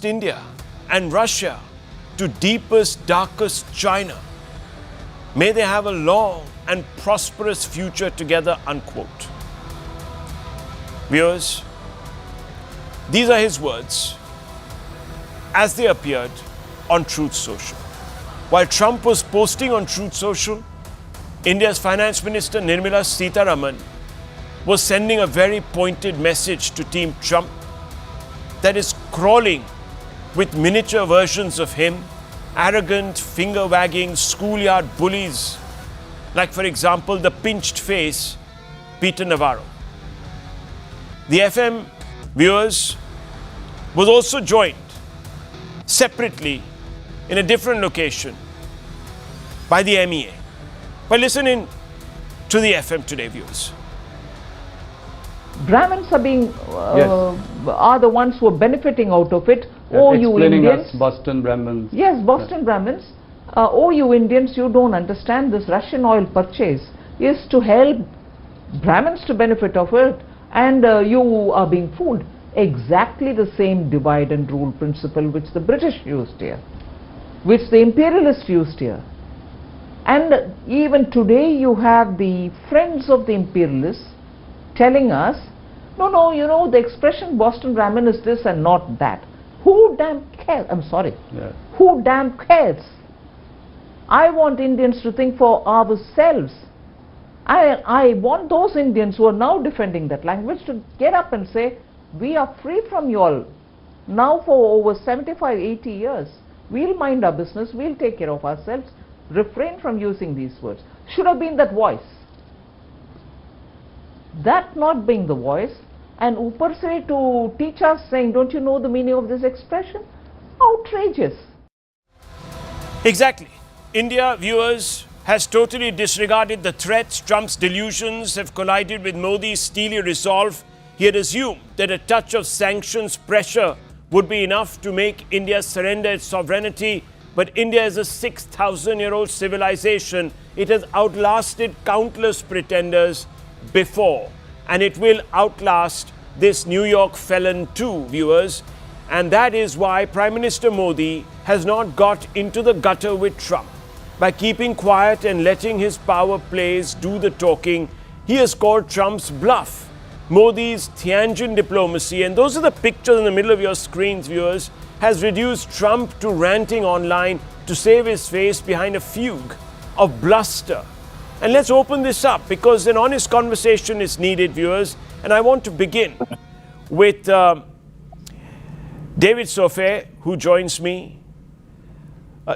farthest India and Russia to deepest, darkest China. May they have a long and prosperous future together, unquote. Viewers, these are his words as they appeared on Truth Social. While Trump was posting on Truth Social, India's Finance Minister Nirmala Sitharaman was sending a very pointed message to Team Trump that is crawling with miniature versions of him, arrogant, finger-wagging, schoolyard bullies, like, for example, the pinched face, Peter Navarro. The FM, viewers, was also joined separately in a different location by the MEA. But listen in to the FM today, viewers. Brahmins are being are the ones who are benefiting out of it. Yeah, Oh, you Indians, us Boston Brahmins. Yes, Boston Brahmins. Oh, you Indians, you don't understand this Russian oil purchase is to help Brahmins to benefit of it, and you are being fooled. Exactly the same divide and rule principle which the British used here, which the imperialists used here. And even today you have the friends of the imperialists telling us, no, you know, the expression Boston Brahmin is this and not that. Who damn cares? I'm sorry. Yeah. Who damn cares? I want Indians to think for ourselves. I want those Indians who are now defending that language to get up and say, we are free from you all. Now for over 75, 80 years, we'll mind our business, we'll take care of ourselves, refrain from using these words. Should have been that voice. That not being the voice, and upar se to teach us saying, don't you know the meaning of this expression? Outrageous. Exactly. India, viewers, has totally disregarded the threats. Trump's delusions have collided with Modi's steely resolve. He had assumed that a touch of sanctions pressure would be enough to make India surrender its sovereignty. But India is a 6,000-year-old civilization. It has outlasted countless pretenders before, and it will outlast this New York felon too, viewers. And that is why Prime Minister Modi has not got into the gutter with Trump. By keeping quiet and letting his power plays do the talking, he has called Trump's bluff. Modi's Tianjin diplomacy, and those are the pictures in the middle of your screens, viewers, has reduced Trump to ranting online to save his face behind a fugue of bluster. And let's open this up because an honest conversation is needed, viewers. And I want to begin with David Sofe, who joins me.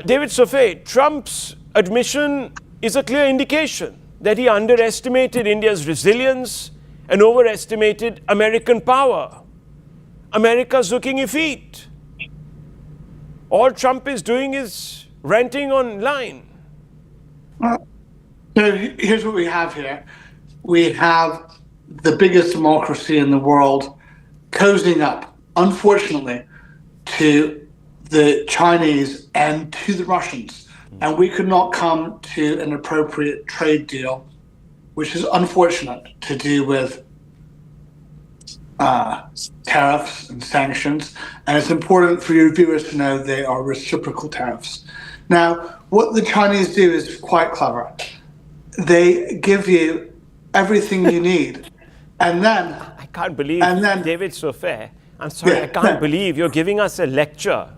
David Sofe, Trump's admission is a clear indication that he underestimated India's resilience and overestimated American power. America's looking effete. All Trump is doing is ranting online. So here's what we have here. We have the biggest democracy in the world cozying up, unfortunately, to the Chinese and to the Russians. And we could not come to an appropriate trade deal, which is unfortunate, to do with tariffs and sanctions. And it's important for your viewers to know they are reciprocal tariffs. Now, what the Chinese do is quite clever. They give you everything you need. And then... I can't believe, David Sofe, I'm sorry, I can't believe you're giving us a lecture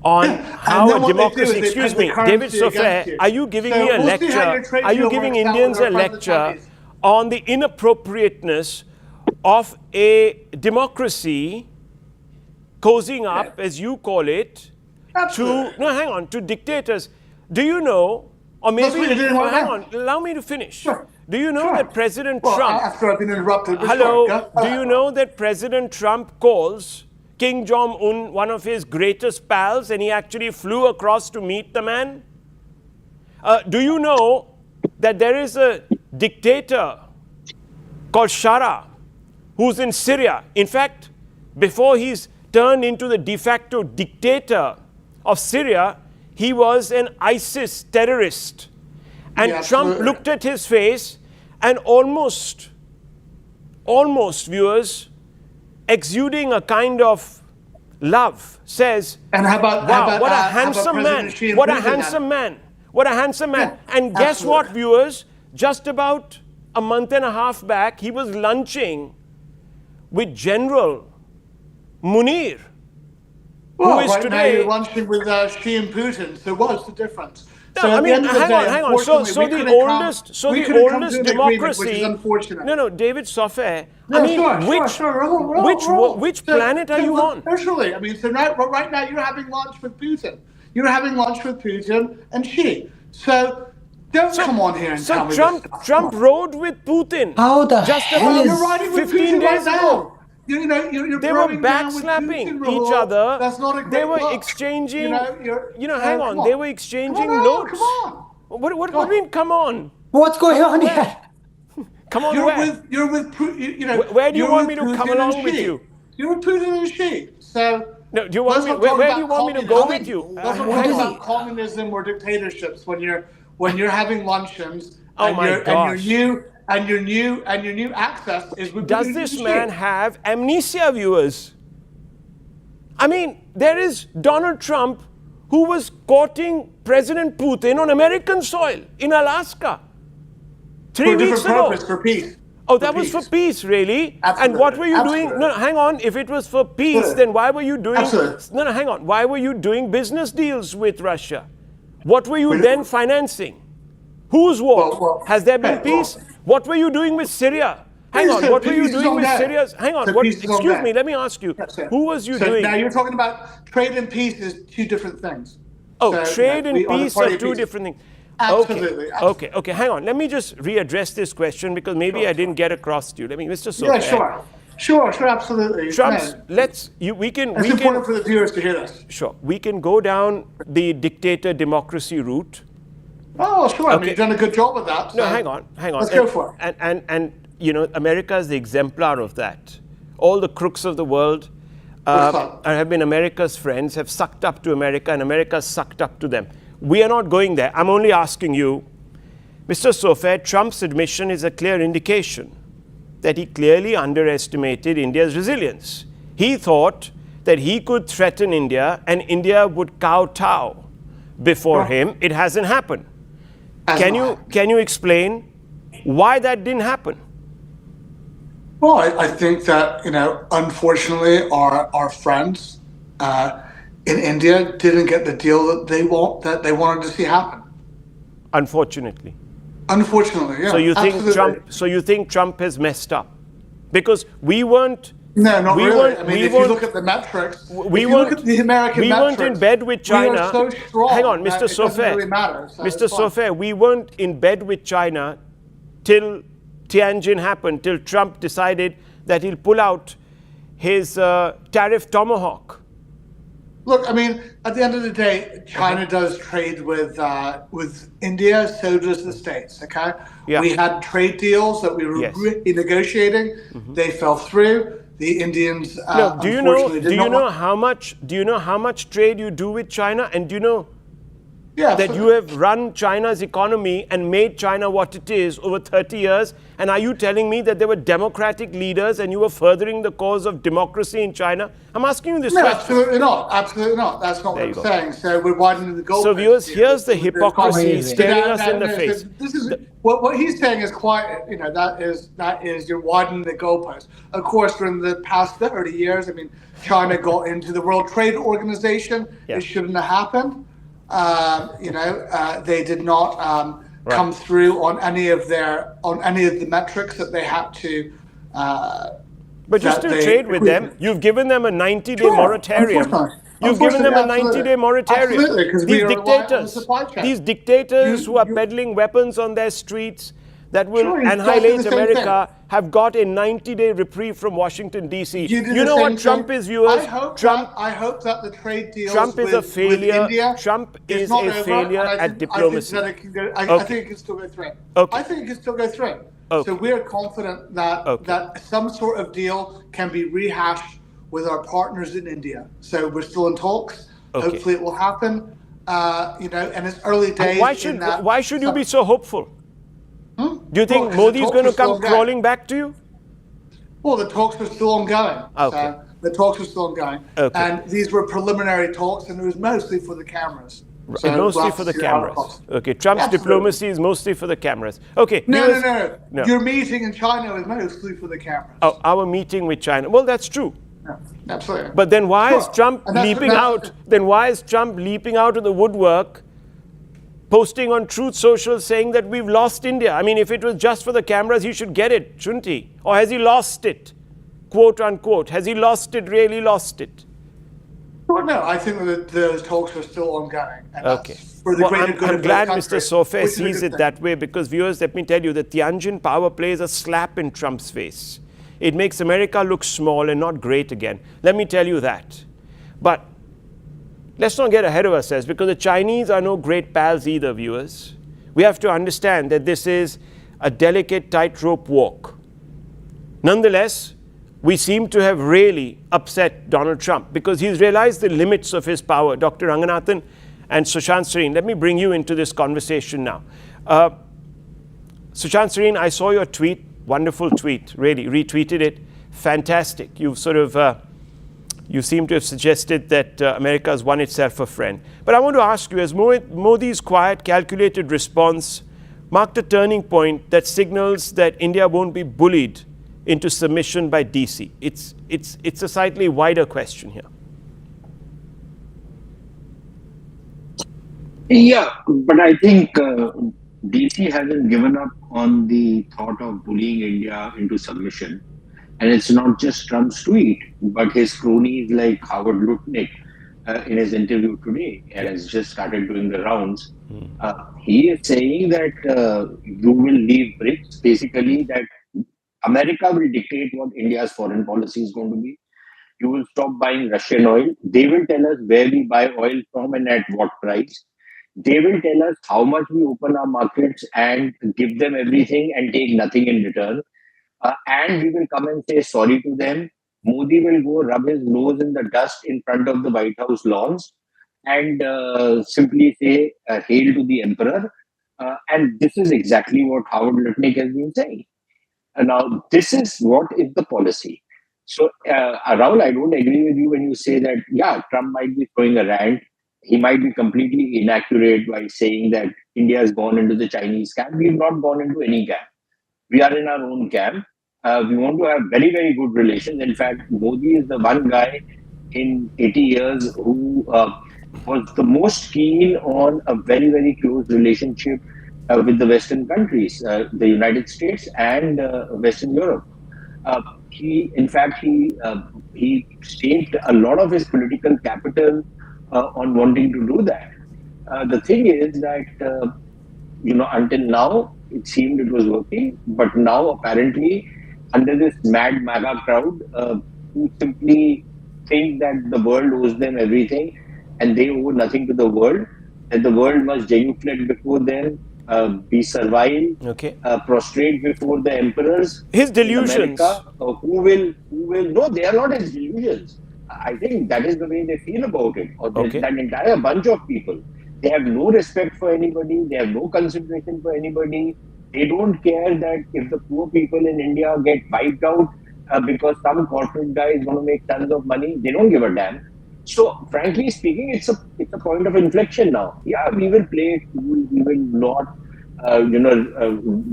on how a democracy... Excuse me, David Sofe, are you giving me a lecture? Are you giving Indians a lecture on the inappropriateness of a democracy cozying up, as you call it, to dictators? Do you know, or maybe, hang on, allow me to finish. Sure. Do you know that President Trump... After I've been interrupted before. Hello, do you know that President Trump calls Kim Jong-un one of his greatest pals, and he actually flew across to meet the man? Do you know that there is a dictator called Shara who's in Syria? In fact, before he's turned into the de facto dictator of Syria, he was an ISIS terrorist. And Yeah, Trump absolutely. looked at his face and almost, viewers, exuding a kind of love says, And how about what a how about handsome man, President Xi and what a Putin handsome man, what a handsome man. Yeah, And guess what, absolutely. viewers? Just about a month and a half back, he was lunching with General Munir, Well, who is right now today. you're lunching with Xi and Putin. So what's the difference? No, So I at the mean, end of the hang day, on, hang on. So unfortunately, the we couldn't oldest, come- so we the couldn't come oldest to an agreement, democracy. which is unfortunate. No, David Sofer. No, I mean, sure. which planet are you on? Literally, I mean, so right now you're having lunch with Putin. You're having lunch with Putin and Xi. So don't come on here and tell me this stuff. Trump rode with Putin. How the just hell about is- You're riding with 15 Putin right days now. ago. You're They were throwing down with backslapping Putin, each Rahul. other. That's not a great They were look. exchanging. come Hang on. They were exchanging Come on, notes. Come on. What do you mean? Come on. What's going on here? Come on. You're Where? with Putin. Where do you you're want with me to Putin come and along with Xi. you? You're with Putin and Xi. So No, do you want let's me? not talk Where do about you want me to communism. go with you? Let's not What talk is about he- communism or dictatorships when you're having luncheons. Oh and my your gosh. your new access is with Does Putin this and Xi. man have amnesia, viewers? I mean, there is Donald Trump who was courting President Putin on American soil in Alaska for 3 a weeks different ago. purpose, for peace. Oh, that was for peace, really? And what were you doing? Absolutely. No, hang on. If it was for peace, Absolutely. then why were you doing? Absolutely. No, hang on. Why were you doing business deals with Russia? What were you then financing? Whose war? Well, Has there been hey, well- peace? What were you doing with Syria? Hang on. So What were you peace is doing on with that. Syria? Hang on. So What? peace is on Excuse that. me. Let me ask you. Yes, sir. Who was you So doing? now you're talking about trade and peace is two different things. Oh, So, trade we and are the peace party are of two peace. different things. Absolutely, Okay. Hang on. Let me just readdress this question because maybe I didn't get across to you. Let me, Mr. Sofer. Yeah, sure, absolutely. Trump's. No, We it's important can. for the viewers to hear this. Sure. We can go down the dictator democracy route. Oh, sure. I mean, Okay. you've done a good job with that. No, so hang on. Let's go for it. And America is the exemplar of that. All the crooks of the world What's up? have been America's friends, have sucked up to America, and America sucked up to them. We are not going there. I'm only asking you, Mr. Sofer, Trump's admission is a clear indication that he clearly underestimated India's resilience. He thought that he could threaten India and India would kowtow before Right. him. It hasn't happened. As Can not. you explain why that didn't happen? Well, I think that, unfortunately, our friends in India didn't get the deal that they wanted to see happen. Unfortunately. Unfortunately, yeah. So you think absolutely. Trump has messed up? Because we weren't No, not we really. weren't- I mean, we if you weren't- look at the metrics, we if you look weren't- at the American we metrics, weren't in bed with we are China. so strong Hang on, that Mr. it doesn't Sofer. really matter. So Mr. it's fine. Sofer, we weren't in bed with China till Tianjin happened, till Trump decided that he'll pull out his tariff tomahawk. Look, I mean, at the end of the day, China does trade with India, so does the States, okay? Yeah. We had trade deals that we were Yes. renegotiating. They fell through. The Indians No, do you know unfortunately did not want- how much trade you do with China, and do you know Yeah, that so- you have run China's economy and made China what it is over 30 years? And are you telling me that there were democratic leaders and you were furthering the cause of democracy in China? I'm asking you this No, question. absolutely not. Absolutely not. That's not There what you I'm go. saying. So we're widening the goalposts. So viewers, here. here's the hypocrisy Amazing. staring us in the so face. This is what he's saying is quite. That is you're widening the goalposts. Of course, during the past 30 years, I mean, China got into the World Trade Organization. Yeah. It shouldn't have happened. They did not come through on any of the metrics that they had to. But you that still they trade with agreed them. with. You've given them a 90-day Sure, moratorium. unfortunately. You've given them a Unfortunately, 90-day moratorium. absolutely, 'cause we These are reliant on the dictators, supply chain. these dictators You- who are you- peddling weapons on their streets that will Sure, exactly annihilate the same America have got a 90-day reprieve from Washington, D.C. You, You know what Trump is, viewers? I hope that the trade deals Trump is a with failure. India Trump is not a over, failure and I at think- diplomacy. I think that I Okay. think it can still go through. Okay. I think it can still go through. Okay. So we are confident that Okay. that some sort of deal can be rehashed with our partners in India. So we're still in talks. Okay. Hopefully it will happen. And it's early days. Why should you be so hopeful? Do you think Well, 'cause the Modi's talks going are to come still ongoing. crawling back to you? Well, the talks are still ongoing. Okay. So The talks are still ongoing. Okay. And these were preliminary talks, and it was mostly for the cameras. So mostly we'll for the see how it cameras. goes. Okay, Trump's Absolutely. diplomacy is mostly for the cameras. Okay. No, viewers- no. Your meeting in China is mostly for the cameras. Oh, our meeting with China. Well, that's true. Yeah, absolutely. But then why is Trump And that's- leaping that's- out? Then why is Trump leaping out of the woodwork, posting on Truth Social saying that we've lost India? I mean, if it was just for the cameras, he should get it, shouldn't he? Or has he lost it? Quote unquote. Has he lost it, really lost it? Well, no, I think that the talks are still ongoing. And Okay. that's for the Well, greater good I'm of glad both Mr. countries, Sofair which is a sees good it thing. that way, because viewers, let me tell you, the Tianjin power play is a slap in Trump's face. It makes America look small and not great again. Let me tell you that. But let's not get ahead of ourselves, because the Chinese are no great pals either, viewers. We have to understand that this is a delicate tightrope walk. Nonetheless, we seem to have really upset Donald Trump because he's realized the limits of his power. Dr. Ranganathan and Sushant Sareen, let me bring you into this conversation now. Sushant Sareen, I saw your tweet, wonderful tweet, really, retweeted it, fantastic. You've sort of, you seem to have suggested that America has won itself a friend. But I want to ask you, has Modi's quiet, calculated response marked a turning point that signals that India won't be bullied into submission by DC? It's a slightly wider question here. Yeah, but I think DC hasn't given up on the thought of bullying India into submission. And it's not just Trump's tweet, but his cronies like Howard Lutnick in his interview today, and has just started doing the rounds. He is saying that you will leave BRICS, basically that America will dictate what India's foreign policy is going to be. You will stop buying Russian oil. They will tell us where we buy oil from and at what price. They will tell us how much we open our markets and give them everything and take nothing in return. And we will come and say sorry to them. Modi will go rub his nose in the dust in front of the White House lawns and simply say, hail to the emperor. And this is exactly what Howard Lutnick has been saying. Now, this is what is the policy. So, Rahul, I don't agree with you when you say that, yeah, Trump might be throwing a rant. He might be completely inaccurate by saying that India has gone into the Chinese camp. We have not gone into any camp. We are in our own camp. We want to have very, very good relations. In fact, Modi is the one guy in 80 years who was the most keen on a very, very close relationship with the Western countries, the United States and Western Europe. He staked a lot of his political capital on wanting to do that. The thing is that, until now, it seemed it was working, but now apparently under this mad MAGA crowd who simply think that the world owes them everything and they owe nothing to the world, that the world must genuflect before them, be servile, prostrate before the emperors. His delusions. America, who will, no, they are not his delusions. I think that is the way they feel about it. Or that entire bunch of people. They have no respect for anybody. They have no consideration for anybody. They don't care that if the poor people in India get wiped out because some corporate guy is going to make tons of money. They don't give a damn. So, frankly speaking, it's a point of inflection now. Yeah, we will play it cool. We will not,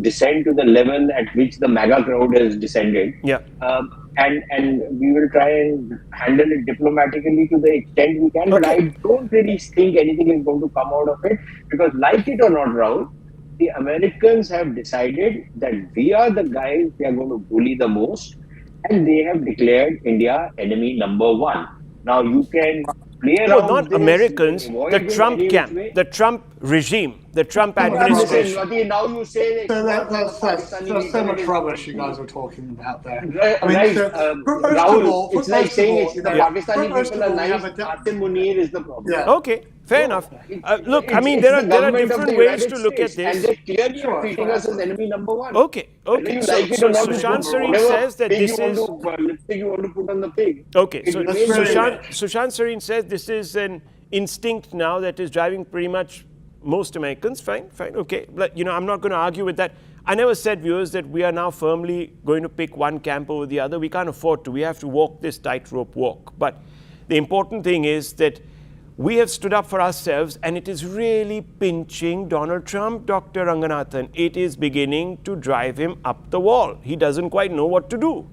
descend to the level at which the MAGA crowd has descended. Yeah. And we will try and handle it diplomatically to the extent we can. But I don't really think anything is going to come out of it because, like it or not, Rahul, the Americans have decided that we are the guys they are going to bully the most, and they have declared India enemy number one. Now you can play around. No, not Americans. The Trump camp, the Trump regime, the Trump administration. Now you say that's so much rubbish you guys are talking about there. Rahul, it's like saying the Pakistani people are nice. Asim Munir is the problem. Yeah. Okay, fair enough. Look, I mean, there are different ways to look at this. And they clearly are treating us as enemy number one. Okay. So Sushant Sareen says that this is... lipstick you want to put on the pig. Okay, so Sushant Sareen says this is an instinct now that is driving pretty much most Americans. Fine, okay. But, I'm not going to argue with that. I never said, viewers, that we are now firmly going to pick one camp over the other. We can't afford to. We have to walk this tightrope walk. But the important thing is that we have stood up for ourselves, and it is really pinching Donald Trump, Dr. Ranganathan. It is beginning to drive him up the wall. He doesn't quite know what to do.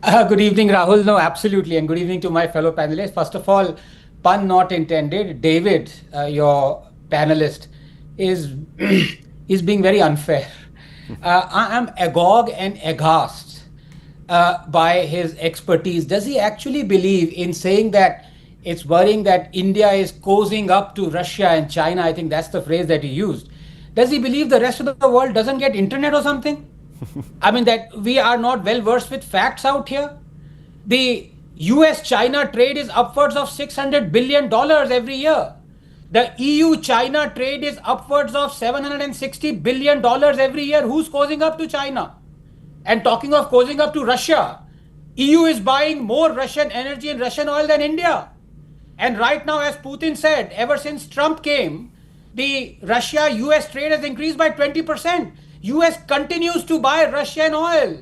Good evening, Rahul. No, absolutely. And good evening to my fellow panelists. First of all, pun not intended, David, your panelist, is being very unfair. I am agog and aghast by his expertise. Does he actually believe in saying that it's worrying that India is cozying up to Russia and China? I think that's the phrase that he used. Does he believe the rest of the world doesn't get internet or something? I mean, that we are not well versed with facts out here. The US-China trade is upwards of $600 billion every year. The EU-China trade is upwards of $760 billion every year. Who's cozying up to China? And talking of cozying up to Russia, EU is buying more Russian energy and Russian oil than India. And right now, as Putin said, ever since Trump came, the Russia-US trade has increased by 20%. US continues to buy Russian oil.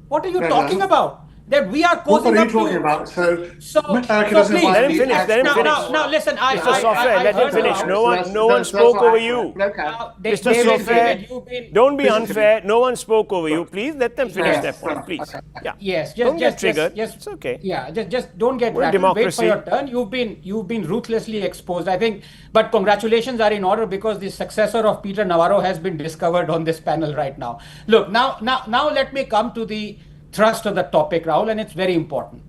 What are you talking about? That we are What causing are up you talking to. about? So Please. Let him finish. Let him finish. Now, listen. I Let him heard finish. about- No one spoke over you. Mr. David, Sofair, don't be unfair. No one spoke over you. Please let them finish their point, please. Yeah. Yes, Don't get triggered. It's okay. Yeah, just don't get We're rattled. Wait for democracy. your turn. You've been ruthlessly exposed, I think. But congratulations are in order because the successor of Peter Navarro has been discovered on this panel right now. Look, now let me come to the thrust of the topic, Rahul, and it's very important.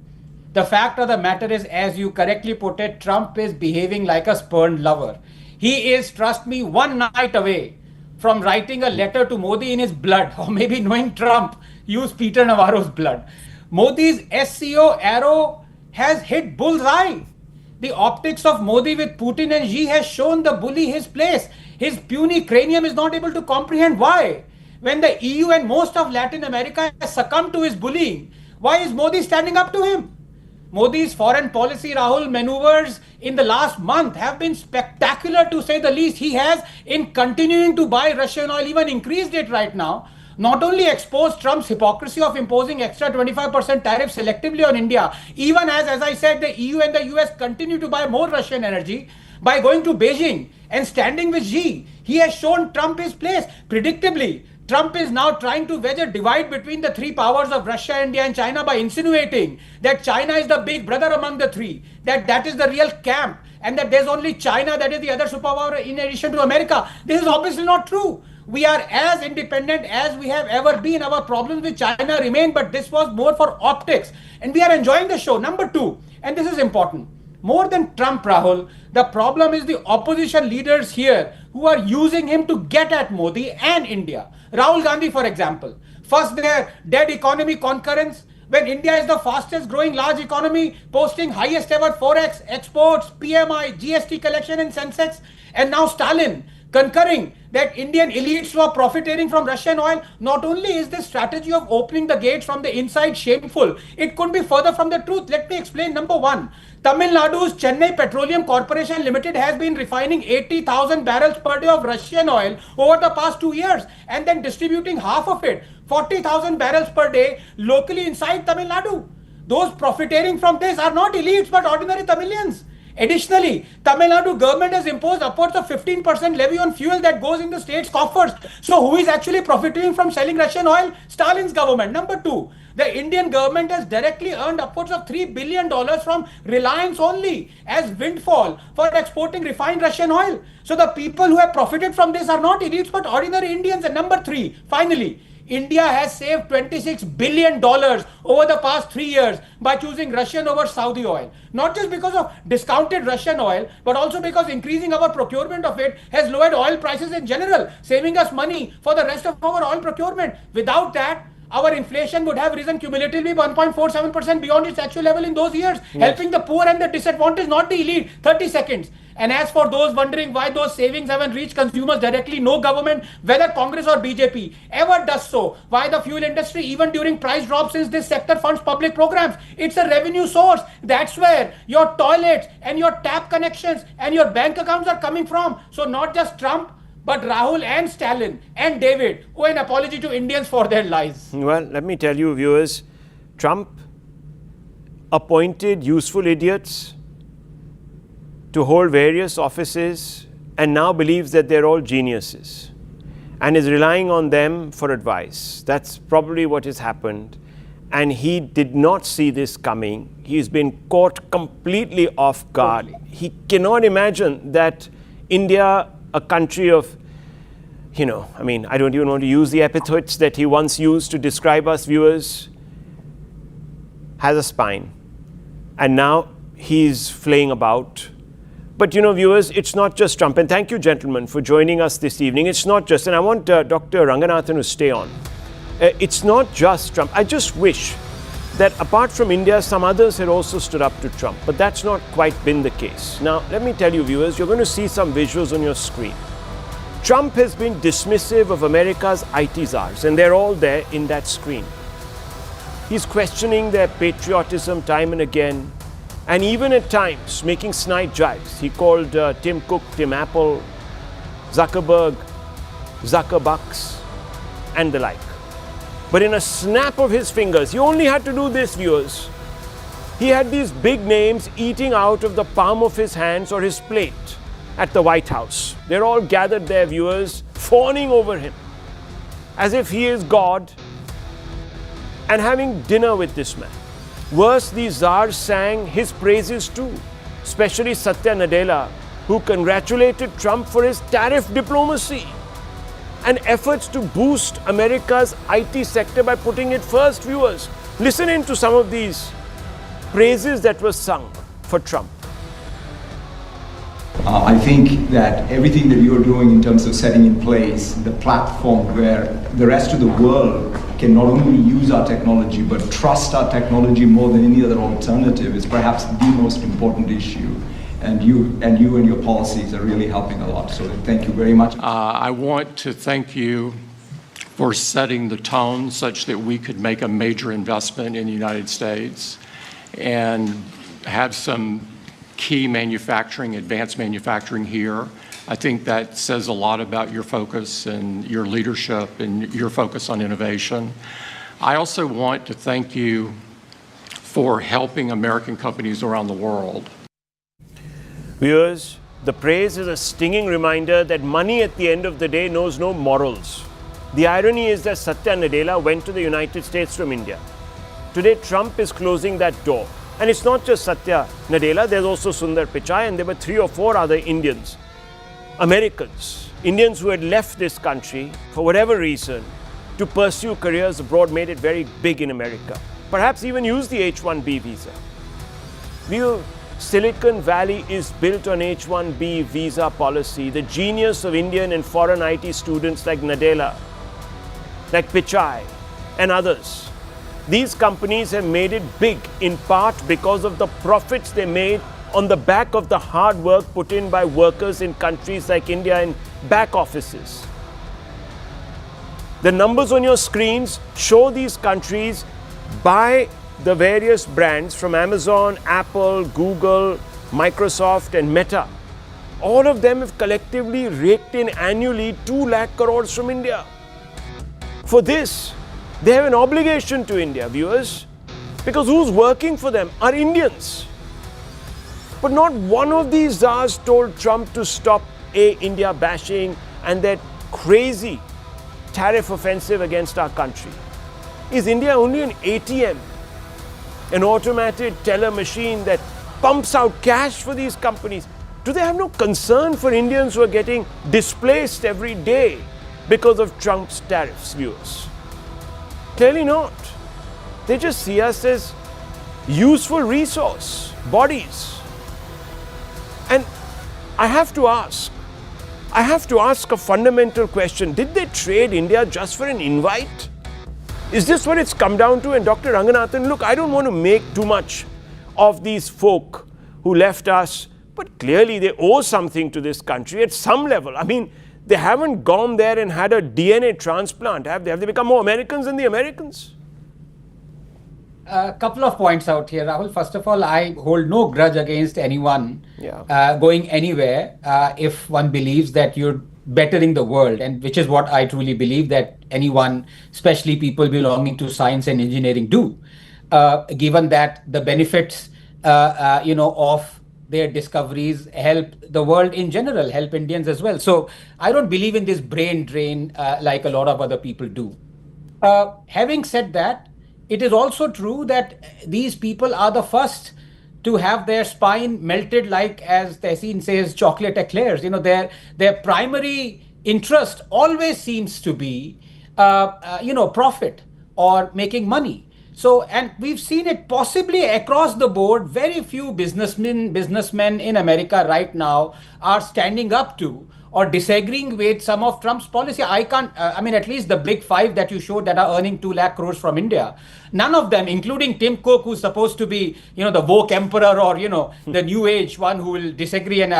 The fact of the matter is, as you correctly put it, Trump is behaving like a spurned lover. He is, trust me, one night away from writing a letter to Modi in his blood, or maybe knowing Trump, use Peter Navarro's blood. Modi's SCO arrow has hit bullseye. The optics of Modi with Putin and Xi has shown the bully his place. His puny cranium is not able to comprehend why. When the EU and most of Latin America has succumbed to his bullying, why is Modi standing up to him? Modi's foreign policy, Rahul, maneuvers in the last month have been spectacular, to say the least. He has, in continuing to buy Russian oil, even increased it right now. Not only exposed Trump's hypocrisy of imposing extra 25% tariffs selectively on India, even as I said, the EU and the US continue to buy more Russian energy, by going to Beijing and standing with Xi, he has shown Trump his place. Predictably, Trump is now trying to wedge a divide between the three powers of Russia, India and China by insinuating that China is the big brother among the three, that is the real camp, and that there's only China that is the other superpower in addition to America. This is obviously not true. We are as independent as we have ever been. Our problems with China remain, but this was more for optics. And we are enjoying the show. Number two, and this is important, more than Trump, Rahul, the problem is the opposition leaders here who are using him to get at Modi and India. Rahul Gandhi, for example, first their dead economy concurrence, when India is the fastest growing large economy, posting highest ever forex, exports, PMI, GST collection and Sensex, and now Stalin concurring that Indian elites were profiteering from Russian oil. Not only is this strategy of opening the gates from the inside shameful, it could be further from the truth. Let me explain. Number one, Tamil Nadu's Chennai Petroleum Corporation Limited has been refining 80,000 barrels per day of Russian oil over the past 2 years and then distributing half of it, 40,000 barrels per day, locally inside Tamil Nadu. Those profiteering from this are not elites but ordinary Tamilians. Additionally, Tamil Nadu government has imposed upwards of 15% levy on fuel that goes in the state's coffers. So who is actually profiting from selling Russian oil? Stalin's government. Number two, the Indian government has directly earned upwards of $3 billion from Reliance only as windfall for exporting refined Russian oil. So the people who have profited from this are not elites but ordinary Indians. And number three, finally, India has saved $26 billion over the past 3 years by choosing Russian over Saudi oil. Not just because of discounted Russian oil, but also because increasing our procurement of it has lowered oil prices in general, saving us money for the rest of our oil procurement. Without that, our inflation would have risen cumulatively 1.47% beyond its actual level in those years, helping the poor and the disadvantaged, not the elite. 30 seconds. And as for those wondering why those savings haven't reached consumers directly, no government, whether Congress or BJP, ever does so. Why the fuel industry, even during price drops, since this sector funds public programs? It's a revenue source. That's where your toilets and your tap connections and your bank accounts are coming from. So not just Trump, but Rahul and Stalin and David owe an apology to Indians for their lies. Well, let me tell you, viewers, Trump appointed useful idiots to hold various offices and now believes that they're all geniuses and is relying on them for advice. That's probably what has happened. And he did not see this coming. He's been caught completely off guard. He cannot imagine that India, a country of, I don't even want to use the epithets that he once used to describe us, viewers, has a spine. And now he's flaying about. But viewers, it's not just Trump. And thank you, gentlemen, for joining us this evening. It's not just, and I want Dr. Ranganathan to stay on. It's not just Trump. I just wish that apart from India, some others had also stood up to Trump. But that's not quite been the case. Now, let me tell you, viewers, you're going to see some visuals on your screen. Trump has been dismissive of America's IT czars, and they're all there in that screen. He's questioning their patriotism time and again, and even at times making snide jibes. He called Tim Cook, Tim Apple, Zuckerberg, Zuckerbucks, and the like. But in a snap of his fingers, he only had to do this, viewers. He had these big names eating out of the palm of his hands or his plate at the White House. They're all gathered there, viewers, fawning over him as if he is God and having dinner with this man. Worse, these czars sang his praises too, especially Satya Nadella, who congratulated Trump for his tariff diplomacy and efforts to boost America's IT sector by putting it first, viewers. Listen in to some of these praises that were sung for Trump. I think that everything that you're doing in terms of setting in place the platform where the rest of the world can not only use our technology but trust our technology more than any other alternative is perhaps the most important issue. And you and your policies are really helping a lot. So thank you very much. I want to thank you for setting the tone such that we could make a major investment in the United States and have some key manufacturing, advanced manufacturing here. I think that says a lot about your focus and your leadership and your focus on innovation. I also want to thank you for helping American companies around the world. Viewers, the praise is a stinging reminder that money at the end of the day knows no morals. The irony is that Satya Nadella went to the United States from India. Today, Trump is closing that door. And it's not just Satya Nadella, there's also Sundar Pichai, and there were 3 or 4 other Indians, Americans, Indians who had left this country for whatever reason to pursue careers abroad, made it very big in America. Perhaps even use the H-1B visa. Silicon Valley is built on H-1B visa policy. The genius of Indian and foreign IT students like Nadella, like Pichai, and others. These companies have made it big in part because of the profits they made on the back of the hard work put in by workers in countries like India in back offices. The numbers on your screens show these countries buy the various brands from Amazon, Apple, Google, Microsoft, and Meta. All of them have collectively raked in annually 2 lakh crores from India. For this, they have an obligation to India, viewers, because who's working for them are Indians. But not one of these czars told Trump to stop India bashing and that crazy tariff offensive against our country. Is India only an ATM, an automated teller machine that pumps out cash for these companies? Do they have no concern for Indians who are getting displaced every day because of Trump's tariffs, viewers? Clearly not. They just see us as useful resource, bodies. And I have to ask a fundamental question. Did they trade India just for an invite? Is this what it's come down to? And Dr. Ranganathan, look, I don't want to make too much of these folk who left us, but clearly they owe something to this country at some level. I mean, they haven't gone there and had a DNA transplant, have they? Have they become more Americans than the Americans? A couple of points out here, Rahul. First of all, I hold no grudge against anyone going anywhere if one believes that you're bettering the world, and which is what I truly believe that anyone, especially people belonging to science and engineering, do, given that the benefits, of their discoveries help the world in general, help Indians as well. So I don't believe in this brain drain like a lot of other people do. Having said that, it is also true that these people are the first to have their spine melted, like, as Tehseen says, chocolate eclairs. Their primary interest always seems to be, profit or making money. So, and we've seen it possibly across the board. Very few businessmen in America right now are standing up to or disagreeing with some of Trump's policy. At least the big five that you showed that are earning 2 lakh crores from India, none of them, including Tim Cook, who's supposed to be, the woke emperor, or, the new age one who will disagree and,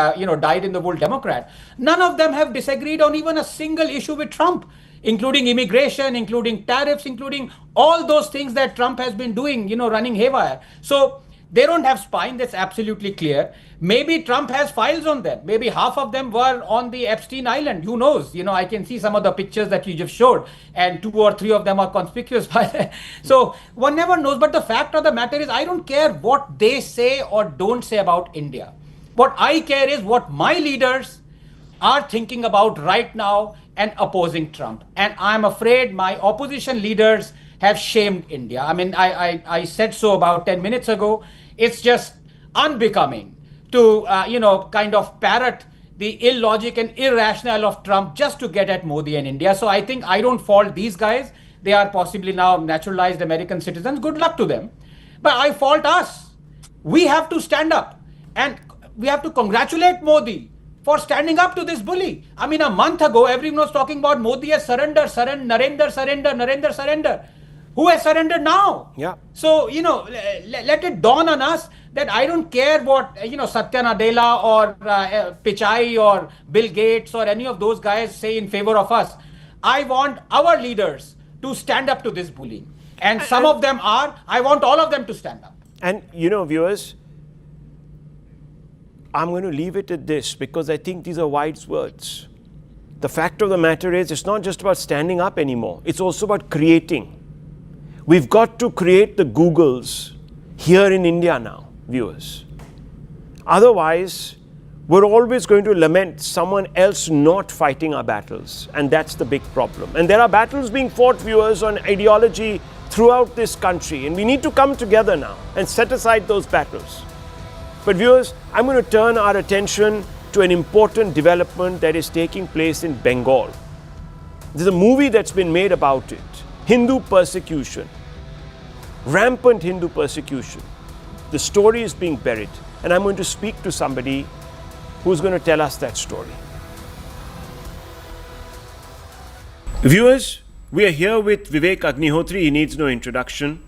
died in the wool Democrat. None of them have disagreed on even a single issue with Trump, including immigration, including tariffs, including all those things that Trump has been doing, running haywire. So they don't have spine, that's absolutely clear. Maybe Trump has files on them. Maybe half of them were on the Epstein Island. Who knows? I can see some of the pictures that you just showed, and 2 or 3 of them are conspicuous by that. So one never knows. But the fact of the matter is, I don't care what they say or don't say about India. What I care is what my leaders are thinking about right now and opposing Trump. And I'm afraid my opposition leaders have shamed India. I said so about 10 minutes ago. It's just unbecoming to, kind of parrot the illogic and irrational of Trump just to get at Modi and India. So I think I don't fault these guys. They are possibly now naturalized American citizens. Good luck to them. But I fault us. We have to stand up, and we have to congratulate Modi for standing up to this bully. A month ago, everyone was talking about Modi has surrendered, Narendra surrender. Who has surrendered now? Yeah. So, let it dawn on us that I don't care what, Satya Nadella or Pichai or Bill Gates or any of those guys say in favor of us. I want our leaders to stand up to this bullying. And some of them are. I want all of them to stand up. And, viewers, I'm going to leave it at this, because I think these are wise words. The fact of the matter is, it's not just about standing up anymore. It's also about creating. We've got to create the Googles here in India now, viewers. Otherwise, we're always going to lament someone else not fighting our battles. And that's the big problem. And there are battles being fought, viewers, on ideology throughout this country. And we need to come together now and set aside those battles. But viewers, I'm going to turn our attention to an important development that is taking place in Bengal. There's a movie that's been made about it. Hindu persecution. Rampant Hindu persecution. The story is being buried. And I'm going to speak to somebody who's going to tell us that story. Viewers, we are here with Vivek Agnihotri. He needs no introduction.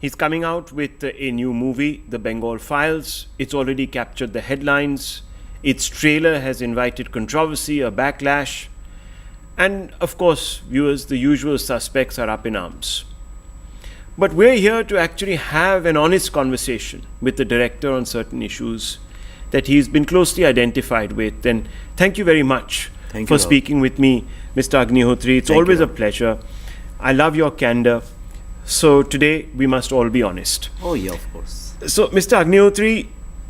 He's coming out with a new movie, The Bengal Files. It's already captured the headlines. Its trailer has invited controversy, a backlash. And of course, viewers, the usual suspects are up in arms. But we're here to actually have an honest conversation with the director on certain issues that he's been closely identified with. And thank you very much for speaking with me, Mr. Agnihotri. It's always a pleasure. I love your candor. So today we must all be honest. Oh yeah, of course. So Mr. Agnihotri,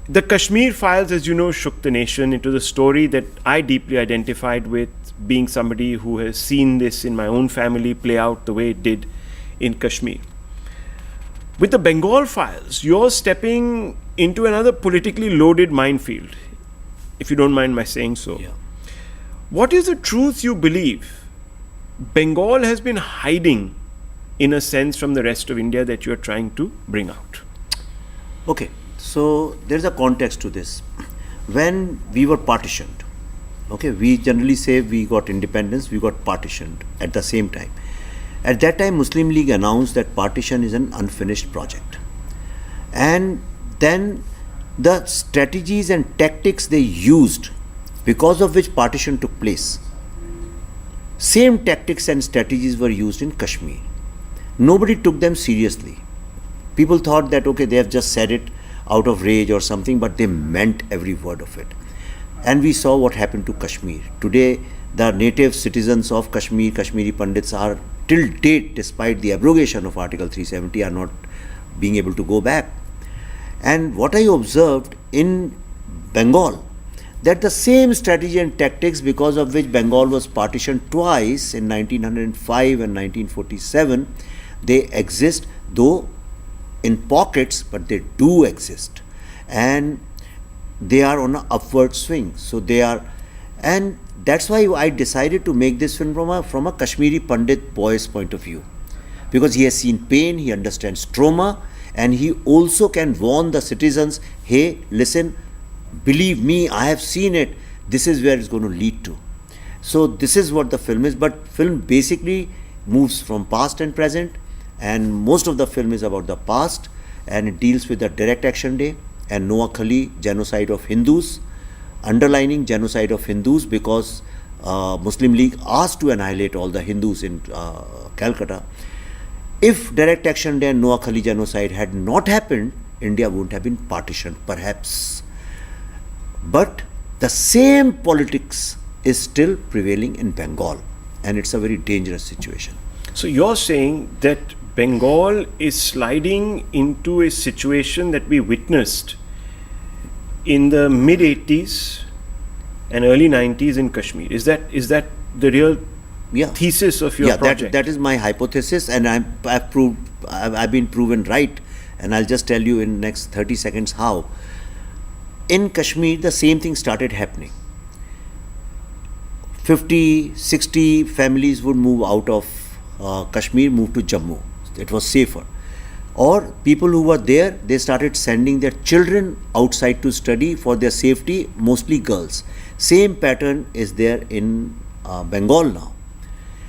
the Kashmir files, as you know, shook the nation. It was a story that I deeply identified with, being somebody who has seen this in my own family play out the way it did in Kashmir. With the Bengal files, you're stepping into another politically loaded minefield, if you don't mind my saying so. Yeah. What is the truth you believe Bengal has been hiding, in a sense, from the rest of India that you're trying to bring out? Okay, so there's a context to this. When we were partitioned, okay, we generally say we got independence, we got partitioned at the same time. At that time, Muslim League announced that partition is an unfinished project. And then the strategies and tactics they used, because of which partition took place, same tactics and strategies were used in Kashmir. Nobody took them seriously. People thought that, okay, they have just said it out of rage or something, but they meant every word of it. And we saw what happened to Kashmir. Today, the native citizens of Kashmir, Kashmiri Pandits are till date, despite the abrogation of Article 370, are not being able to go back. And what I observed in Bengal, that the same strategy and tactics because of which Bengal was partitioned twice in 1905 and 1947, they exist, though in pockets, but they do exist. And they are on an upward swing. So they are, and that's why I decided to make this film from a Kashmiri Pandit boy's point of view. Because he has seen pain, he understands trauma, and he also can warn the citizens, hey, listen, believe me, I have seen it, this is where it's going to lead to. So this is what the film is, but film basically moves from past and present, and most of the film is about the past, and it deals with the Direct Action Day and Noakhali genocide of Hindus, underlining genocide of Hindus because Muslim League asked to annihilate all the Hindus in Calcutta. If Direct Action Day and Noakhali genocide had not happened, India wouldn't have been partitioned, perhaps. But the same politics is still prevailing in Bengal, and it's a very dangerous situation. So you're saying that Bengal is sliding into a situation that we witnessed in the mid 80s and early 90s in Kashmir. Is that the real thesis of your project? That is my hypothesis, and I've been proven right, and I'll just tell you in next 30 seconds how. In Kashmir, the same thing started happening. 50, 60 families would move out of Kashmir, move to Jammu. It was safer. Or people who were there, they started sending their children outside to study for their safety, mostly girls. Same pattern is there in Bengal now.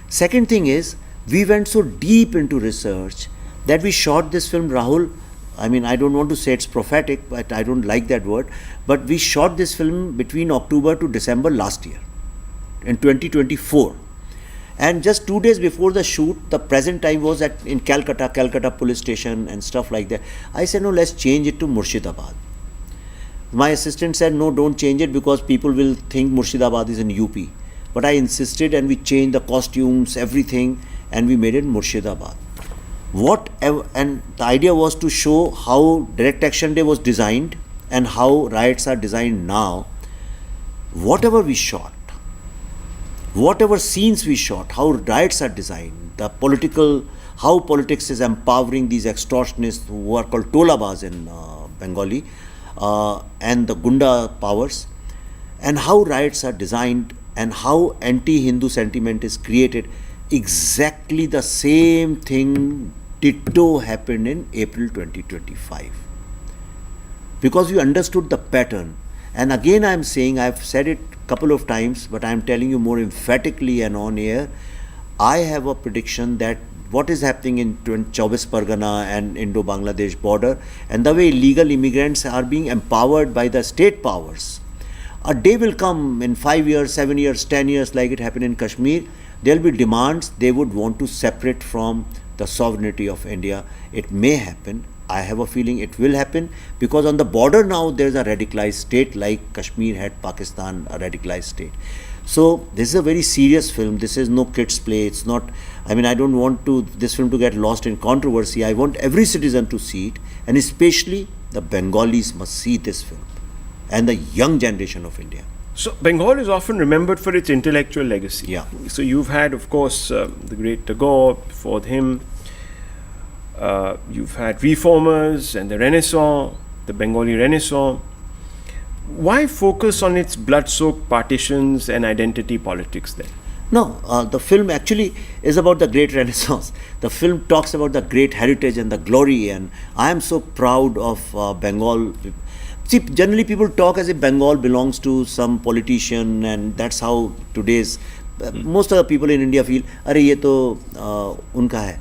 Second thing is, we went so deep into research that we shot this film, Rahul. I mean, I don't want to say it's prophetic, but I don't like that word. But we shot this film between October to December last year, in 2024. And just 2 days before the shoot, the present time was in Calcutta police station and stuff like that. I said, no, let's change it to Murshidabad. My assistant said, no, don't change it because people will think Murshidabad is in UP. But I insisted, and we changed the costumes, everything, and we made it Murshidabad. And the idea was to show how Direct Action Day was designed and how riots are designed now. Whatever we shot, whatever scenes we shot, how riots are designed, how politics is empowering these extortionists who are called Tolabas in Bengali, and the Gunda powers, and how riots are designed and how anti-Hindu sentiment is created. Exactly the same thing ditto happened in April 2025. Because we understood the pattern. And again I am saying, I've said it a couple of times, but I am telling you more emphatically and on air, I have a prediction that what is happening in Chowbis Pargana and Indo-Bangladesh border, and the way illegal immigrants are being empowered by the state powers. A day will come in 5 years, 7 years, 10 years, like it happened in Kashmir. There will be demands they would want to separate from the sovereignty of India. It may happen. I have a feeling it will happen because on the border now there is a radicalized state, like Kashmir had Pakistan, a radicalized state. So this is a very serious film. This is no kids play. It's not, I mean, I don't want this film to get lost in controversy. I want every citizen to see it, and especially the Bengalis must see this film, and the young generation of India. So Bengal is often remembered for its intellectual legacy. Yeah. So you've had, of course, the great Tagore, before him. You've had reformers and the Renaissance, the Bengali Renaissance. Why focus on its blood-soaked partitions and identity politics then? No, the film actually is about the great Renaissance. The film talks about the great heritage and the glory, and I am so proud of Bengal. See, generally people talk as if Bengal belongs to some politician, and that's how today's most of the people in India feel, "Arey, ye to unka hai."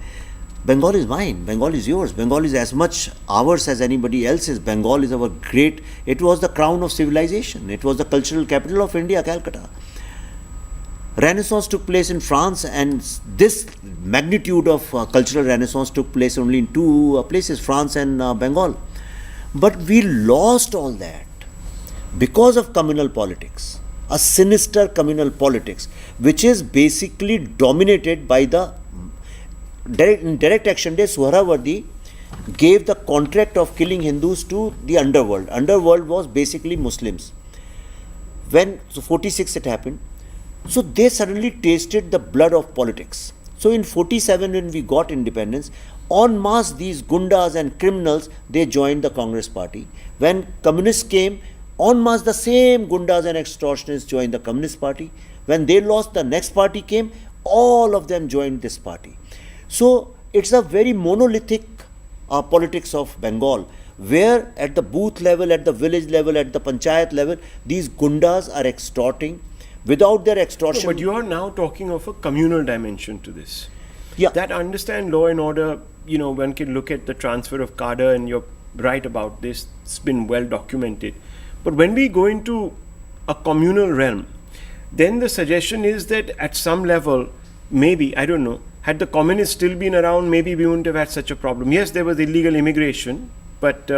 Bengal is mine, Bengal is yours, Bengal is as much ours as anybody else's. Bengal is our great, it was the crown of civilization, it was the cultural capital of India, Calcutta. Renaissance took place in France, and this magnitude of cultural renaissance took place only in two places, France and Bengal. But we lost all that because of communal politics. a sinister communal politics, which is basically dominated by the direct action day. Suhrawardi gave the contract of killing Hindus to the underworld. Underworld was basically Muslims. When, so 46 it happened, so they suddenly tasted the blood of politics. So in 47 when we got independence, en masse these gundas and criminals, they joined the Congress party. When communists came, en masse the same gundas and extortionists joined the Communist party. When they lost, the next party came, all of them joined this party. So it's a very monolithic politics of Bengal, where at the booth level, at the village level, at the panchayat level, these gundas are extorting. Without their extortion... No, but you are now talking of a communal dimension to this. Yeah. That understand law and order, you know, one can look at the transfer of cadre, and you're right about this, it's been well documented. But when we go into a communal realm, then the suggestion is that at some level, maybe, I don't know, had the communists still been around, maybe we wouldn't have had such a problem. Yes, there was illegal immigration, but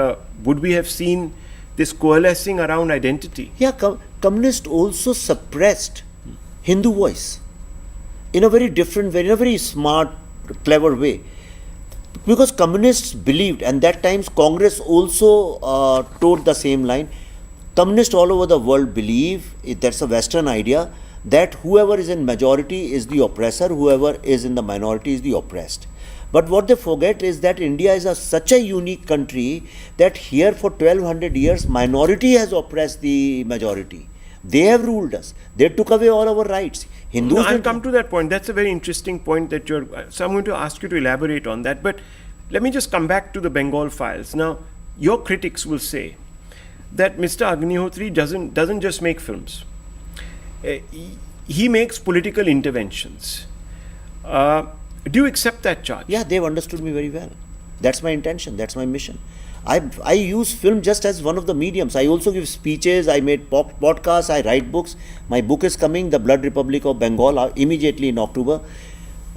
would we have seen this coalescing around identity? Yeah, communists also suppressed Hindu voice in a very different way, in a very smart, clever way. Because communists believed, and that times Congress also towed the same line. Communists all over the world believe, that's a Western idea, that whoever is in majority is the oppressor, whoever is in the minority is the oppressed. But what they forget is that India is such a unique country that here for 1200 years minority has oppressed the majority. They have ruled us. They took away all our rights. Hindus. No, I'll come to that point. That's a very interesting point that you're. So I'm going to ask you to elaborate on that. But let me just come back to the Bengal Files. Now, your critics will say that Mr. Agnihotri doesn't just make films. He makes political interventions. Do you accept that charge? Yeah, they've understood me very well. That's my intention. That's my mission. I use film just as one of the mediums. I also give speeches. I made podcasts. I write books. My book is coming, The Blood Republic of Bengal, immediately in October.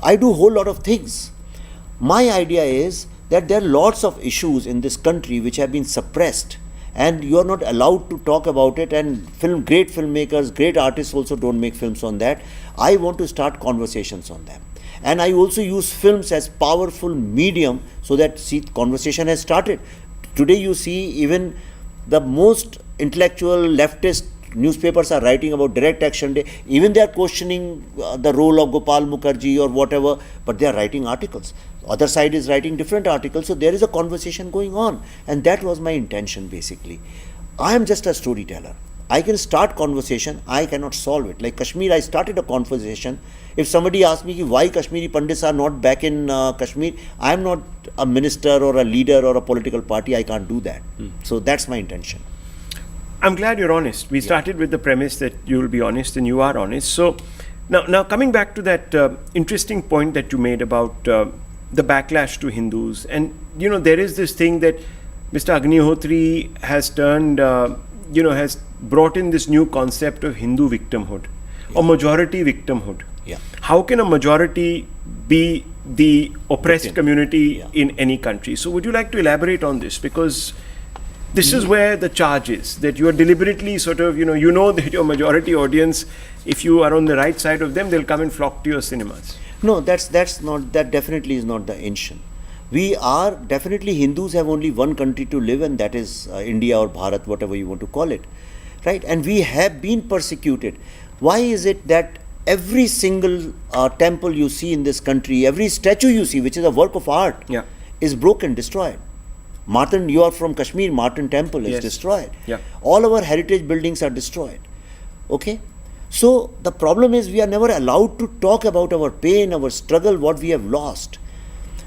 I do a whole lot of things. My idea is that there are lots of issues in this country which have been suppressed, and you are not allowed to talk about it, and great filmmakers, great artists also don't make films on that. I want to start conversations on them. And I also use films as powerful medium so that conversation has started. Today you see even the most intellectual leftist newspapers are writing about direct action day. Even they are questioning the role of Gopal Mukherjee or whatever, but they are writing articles. Other side is writing different articles. So there is a conversation going on. And that was my intention basically. I am just a storyteller. I can start conversation, I cannot solve it. Like Kashmir, I started a conversation. If somebody asks me why Kashmiri Pandits are not back in Kashmir, I am not a minister or a leader or a political party, I can't do that. So that's my intention. I'm glad you're honest. We started with the premise that you will be honest, and you are honest. So now coming back to that interesting point that you made about the backlash to Hindus. And, you know, there is this thing that Mr. Agnihotri has turned, has brought in this new concept of Hindu victimhood or majority victimhood. Yeah. How can a majority be the oppressed community in any country? So would you like to elaborate on this? Because this is where the charge is, that you are deliberately sort of, you know that your majority audience, if you are on the right side of them, they'll come and flock to your cinemas. No, that definitely is not the intention. We are definitely, Hindus have only one country to live, and that is India or Bharat, whatever you want to call it, right? And we have been persecuted. Why is it that every single temple you see in this country, every statue you see, which is a work of art, is broken, destroyed? Martin, you are from Kashmir, Martin Temple is destroyed. Yeah. All our heritage buildings are destroyed. Okay? So the problem is we are never allowed to talk about our pain, our struggle, what we have lost.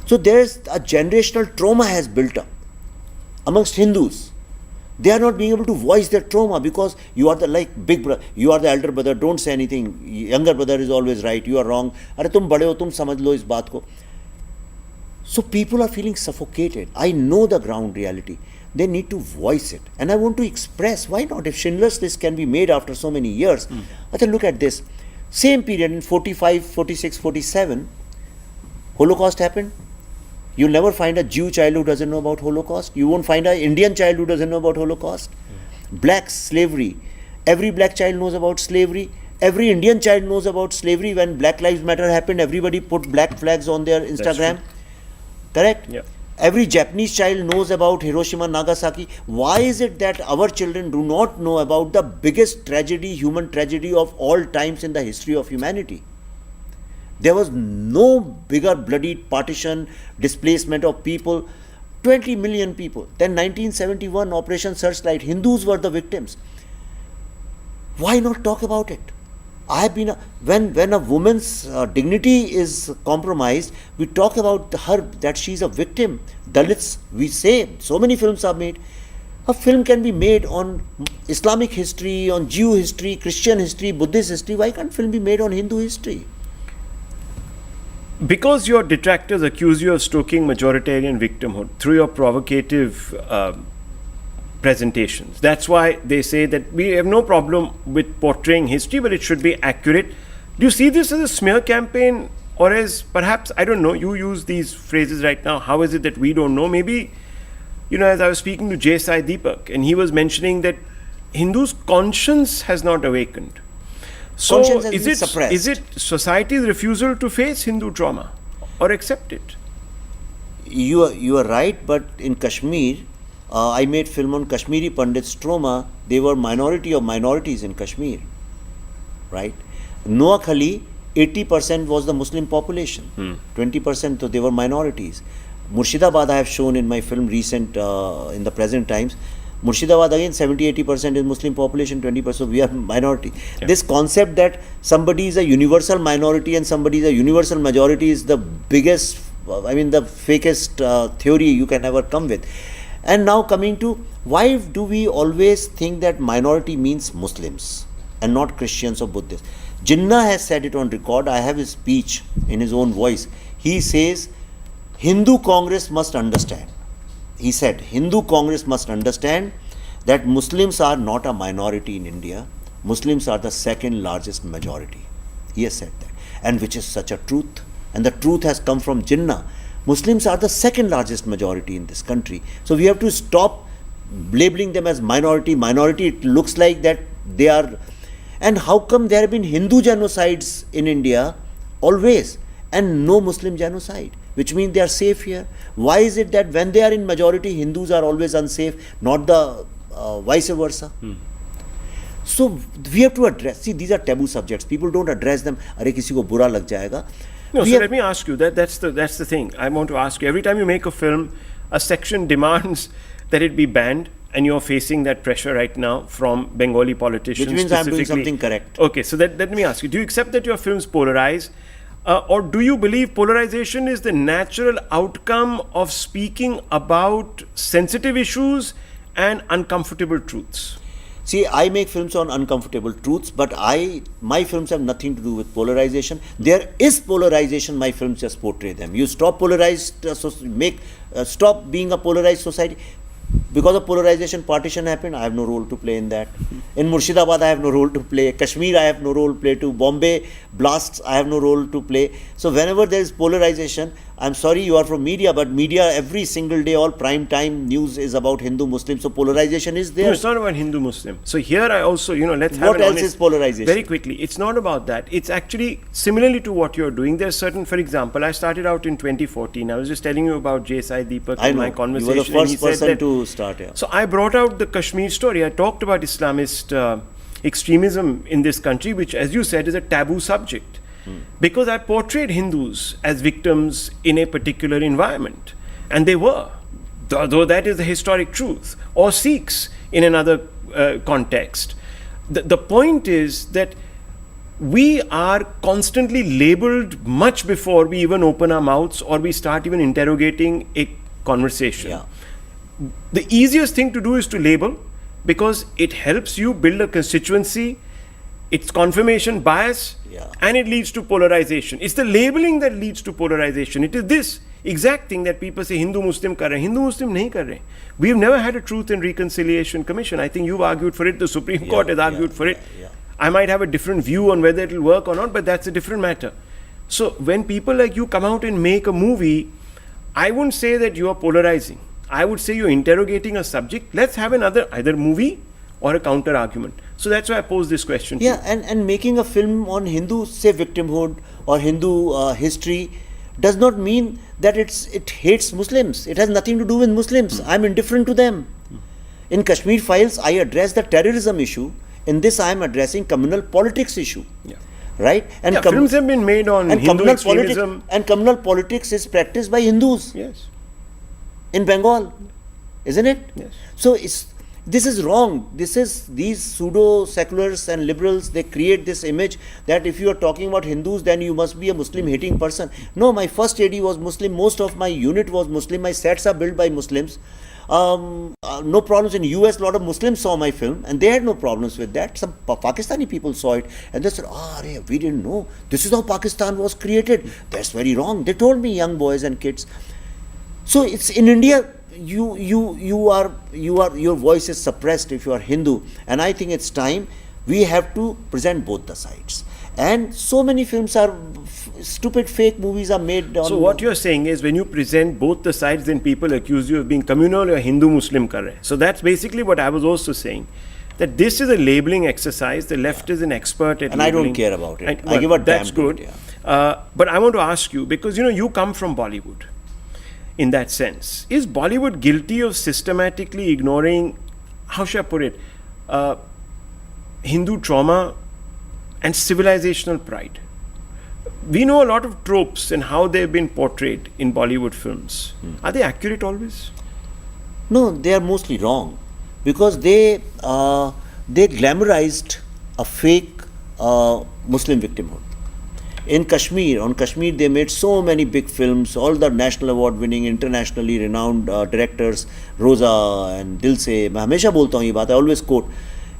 So there's a generational trauma has built up amongst Hindus. They are not being able to voice their trauma because you are the big brother, you are the elder brother, don't say anything. Younger brother is always right, you are wrong. Arre tum bade ho, tum samajh lo is baat ko. So people are feeling suffocated. I know the ground reality. They need to voice it. And I want to express, why not? If Schindler's List can be made after so many years, look at this. Same period in 45, 46, 47, Holocaust happened. You'll never find a Jew child who doesn't know about Holocaust. You won't find an Indian child who doesn't know about Holocaust. Black slavery. Every black child knows about slavery. Every Indian child knows about slavery. When Black Lives Matter happened, everybody put black flags on their Instagram. Correct? Yeah. Every Japanese child knows about Hiroshima, Nagasaki. Why is it that our children do not know about the biggest tragedy, human tragedy of all times in the history of humanity? There was no bigger bloody partition, displacement of people, 20 million people. Then 1971, Operation Searchlight, Hindus were the victims. Why not talk about it? I have been, when a woman's dignity is compromised, we talk about her, that she's a victim. Dalits, we say, so many films are made. A film can be made on Islamic history, on Jew history, Christian history, Buddhist history. Why can't film be made on Hindu history? Because your detractors accuse you of stoking majoritarian victimhood through your provocative presentations. That's why they say that we have no problem with portraying history, but it should be accurate. Do you see this as a smear campaign, or as perhaps, I don't know, you use these phrases right now, how is it that we don't know? Maybe, you know, as I was speaking to JSI Deepak, and he was mentioning that Hindus' conscience has not awakened. So is it society's refusal to face Hindu trauma or accept it? You are right, but in Kashmir, I made film on Kashmiri Pandits' trauma. They were minority of minorities in Kashmir, right? Noakhali, 80% was the Muslim population, 20% so they were minorities. Murshidabad I have shown in my film recent, in the present times. Murshidabad again 70-80% is Muslim population, 20%, so we are minority. Yeah. This concept that somebody is a universal minority and somebody is a universal majority is the biggest, the fakest theory you can ever come with. And now coming to, why do we always think that minority means Muslims and not Christians or Buddhists? Jinnah has said it on record. I have his speech in his own voice. He says, Hindu Congress must understand. He said, Hindu Congress must understand that Muslims are not a minority in India. Muslims are the second largest majority. He has said that. And which is such a truth. And the truth has come from Jinnah. Muslims are the second largest majority in this country. So we have to stop labeling them as minority. Minority, it looks like that they are. And how come there have been Hindu genocides in India always and no Muslim genocide? Which means they are safe here. Why is it that when they are in majority, Hindus are always unsafe, not the vice versa? So we have to address, see, these are taboo subjects. People don't address them. Arey kisi ko bura lag jayega. No, so let me ask you, that's the thing. I want to ask you, every time you make a film, a section demands that it be banned, and you're facing that pressure right now from Bengali politicians. Which means I'm doing something correct. Okay, so let me ask you, do you accept that your films polarize? Or do you believe polarization is the natural outcome of speaking about sensitive issues and uncomfortable truths? See, I make films on uncomfortable truths, but my films have nothing to do with polarization. There is polarization, my films just portray them. You stop polarized, stop being a polarized society. Because of polarization, partition happened, I have no role to play in that. In Murshidabad, I have no role to play. Kashmir, I have no role to play. To Bombay blasts, I have no role to play. So whenever there is polarization, I'm sorry you are from media, but media every single day, all prime time news is about Hindu-Muslim. So polarization is there. No, it's not about Hindu-Muslim. So here I also, let's have what else is polarization? Very quickly, it's not about that. It's actually similarly to what you're doing. There's certain, for example, I started out in 2014. I was just telling you about JSI Deepak in my conversation. You were the first person to start here. So I brought out the Kashmir story. I talked about Islamist extremism in this country, which, as you said, is a taboo subject. Because I portrayed Hindus as victims in a particular environment. And they were, though that is the historic truth. Or Sikhs in another context. The point is that we are constantly labeled much before we even open our mouths or we start even interrogating a conversation. Yeah. The easiest thing to do is to label, because it helps you build a constituency. It's confirmation bias, and it leads to polarization. It's the labeling that leads to polarization. It is this exact thing that people say Hindu-Muslim kar rahe. Hindu-Muslim nahi kar rahe. We've never had a Truth and Reconciliation Commission. I think you've argued for it. The Supreme Court has argued for it. I might have a different view on whether it will work or not, but that's a different matter. So when people like you come out and make a movie, I wouldn't say that you are polarizing. I would say you're interrogating a subject. Let's have another either movie or a counter argument. So that's why I pose this question to Yeah, you. and making a film on Hindu, say, victimhood or Hindu history does not mean that it hates Muslims. It has nothing to do with Muslims. I'm indifferent to them. In Kashmir Files, I address the terrorism issue. In this, I am addressing communal politics issue. Yeah. Right? And Films have been made on Hindu extremism. Communal politics is practiced by Hindus Yes. in Bengal, isn't it? Yes. So this is wrong. These pseudo seculars and liberals, they create this image that if you are talking about Hindus, then you must be a Muslim hating person. No, my first AD was Muslim. Most of my unit was Muslim. My sets are built by Muslims. No problems. In US, a lot of Muslims saw my film and they had no problems with that. Some Pakistani people saw it and they said, we didn't know. This is how Pakistan was created. That's very wrong. They told me, young boys and kids. So it's in India, your voice is suppressed if you are Hindu, and I think it's time we have to present both the sides. And so many films are stupid fake movies are made on. So what you're saying is when you present both the sides, then people accuse you of being communal or Hindu Muslim kar rahe. So that's basically what I was also saying, that this is a labeling exercise. The left is an expert at and labeling. I don't care about it. I give a damn. That's good. To it, yeah. But I want to ask you, because you come from Bollywood. In that sense, is Bollywood guilty of systematically ignoring, how should I put it, Hindu trauma and civilizational pride? We know a lot of tropes and how they've been portrayed in Bollywood films. Are they accurate always? No, they are mostly wrong because they glamorized a fake Muslim victimhood. On Kashmir, they made so many big films, all the national award winning, internationally renowned directors, Rosa and Dil Se. मैं हमेशा बोलता हूँ ये बात, I always quote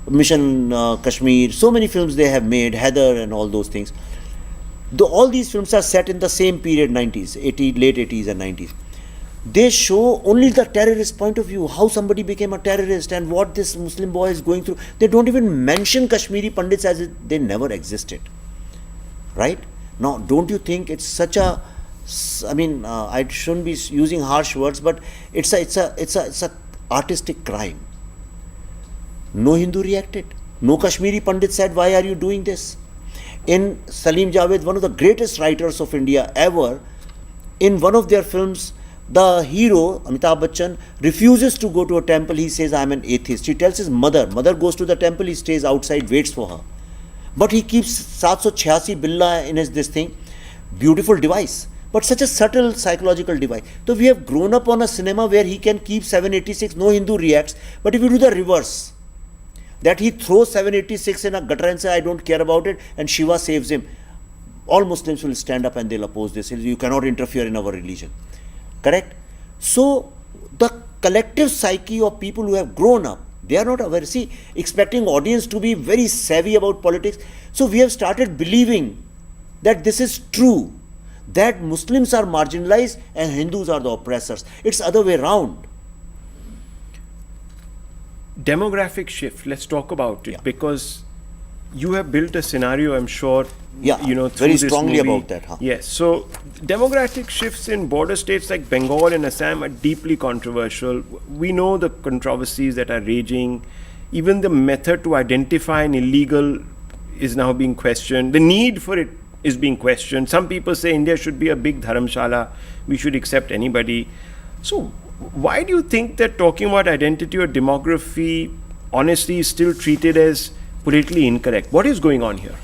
Mission Kashmir, so many films they have made, Heather and all those things. All these films are set in the same period, 90s, late 80s and 90s. They show only the terrorist point of view, how somebody became a terrorist and what this Muslim boy is going through. They don't even mention Kashmiri Pandits as if they never existed. Right? Now, don't you think it's such a, I shouldn't be using harsh words, but it's a artistic crime. No Hindu reacted. No Kashmiri Pandit said, why are you doing this? In Salim Javed, one of the greatest writers of India ever, in one of their films, the hero, Amitabh Bachchan, refuses to go to a temple. He says, I'm an atheist. He tells his mother. Mother goes to the temple, he stays outside, waits for her. But he keeps 786 Billa in his this thing. Beautiful device. But such a subtle psychological device. So we have grown up on a cinema where he can keep 786, no Hindu reacts. But if you do the reverse, that he throws 786 in a gutter and says, I don't care about it, and Shiva saves him, all Muslims will stand up and they'll oppose this. You cannot interfere in our religion. Correct? So the collective psyche of people who have grown up, they are not aware. See, expecting audience to be very savvy about politics. So we have started believing that this is true, that Muslims are marginalized and Hindus are the oppressors. It's other way around. Demographic shift, let's talk about it, because you have built a scenario, I'm sure, through very this strongly movie. about that. Huh? Yes, so demographic shifts in border states like Bengal and Assam are deeply controversial. We know the controversies that are raging. Even the method to identify an illegal is now being questioned. The need for it is being questioned. Some people say India should be a big dharamshala. We should accept anybody. So why do you think that talking about identity or demography honestly is still treated as politically incorrect? What is going on here?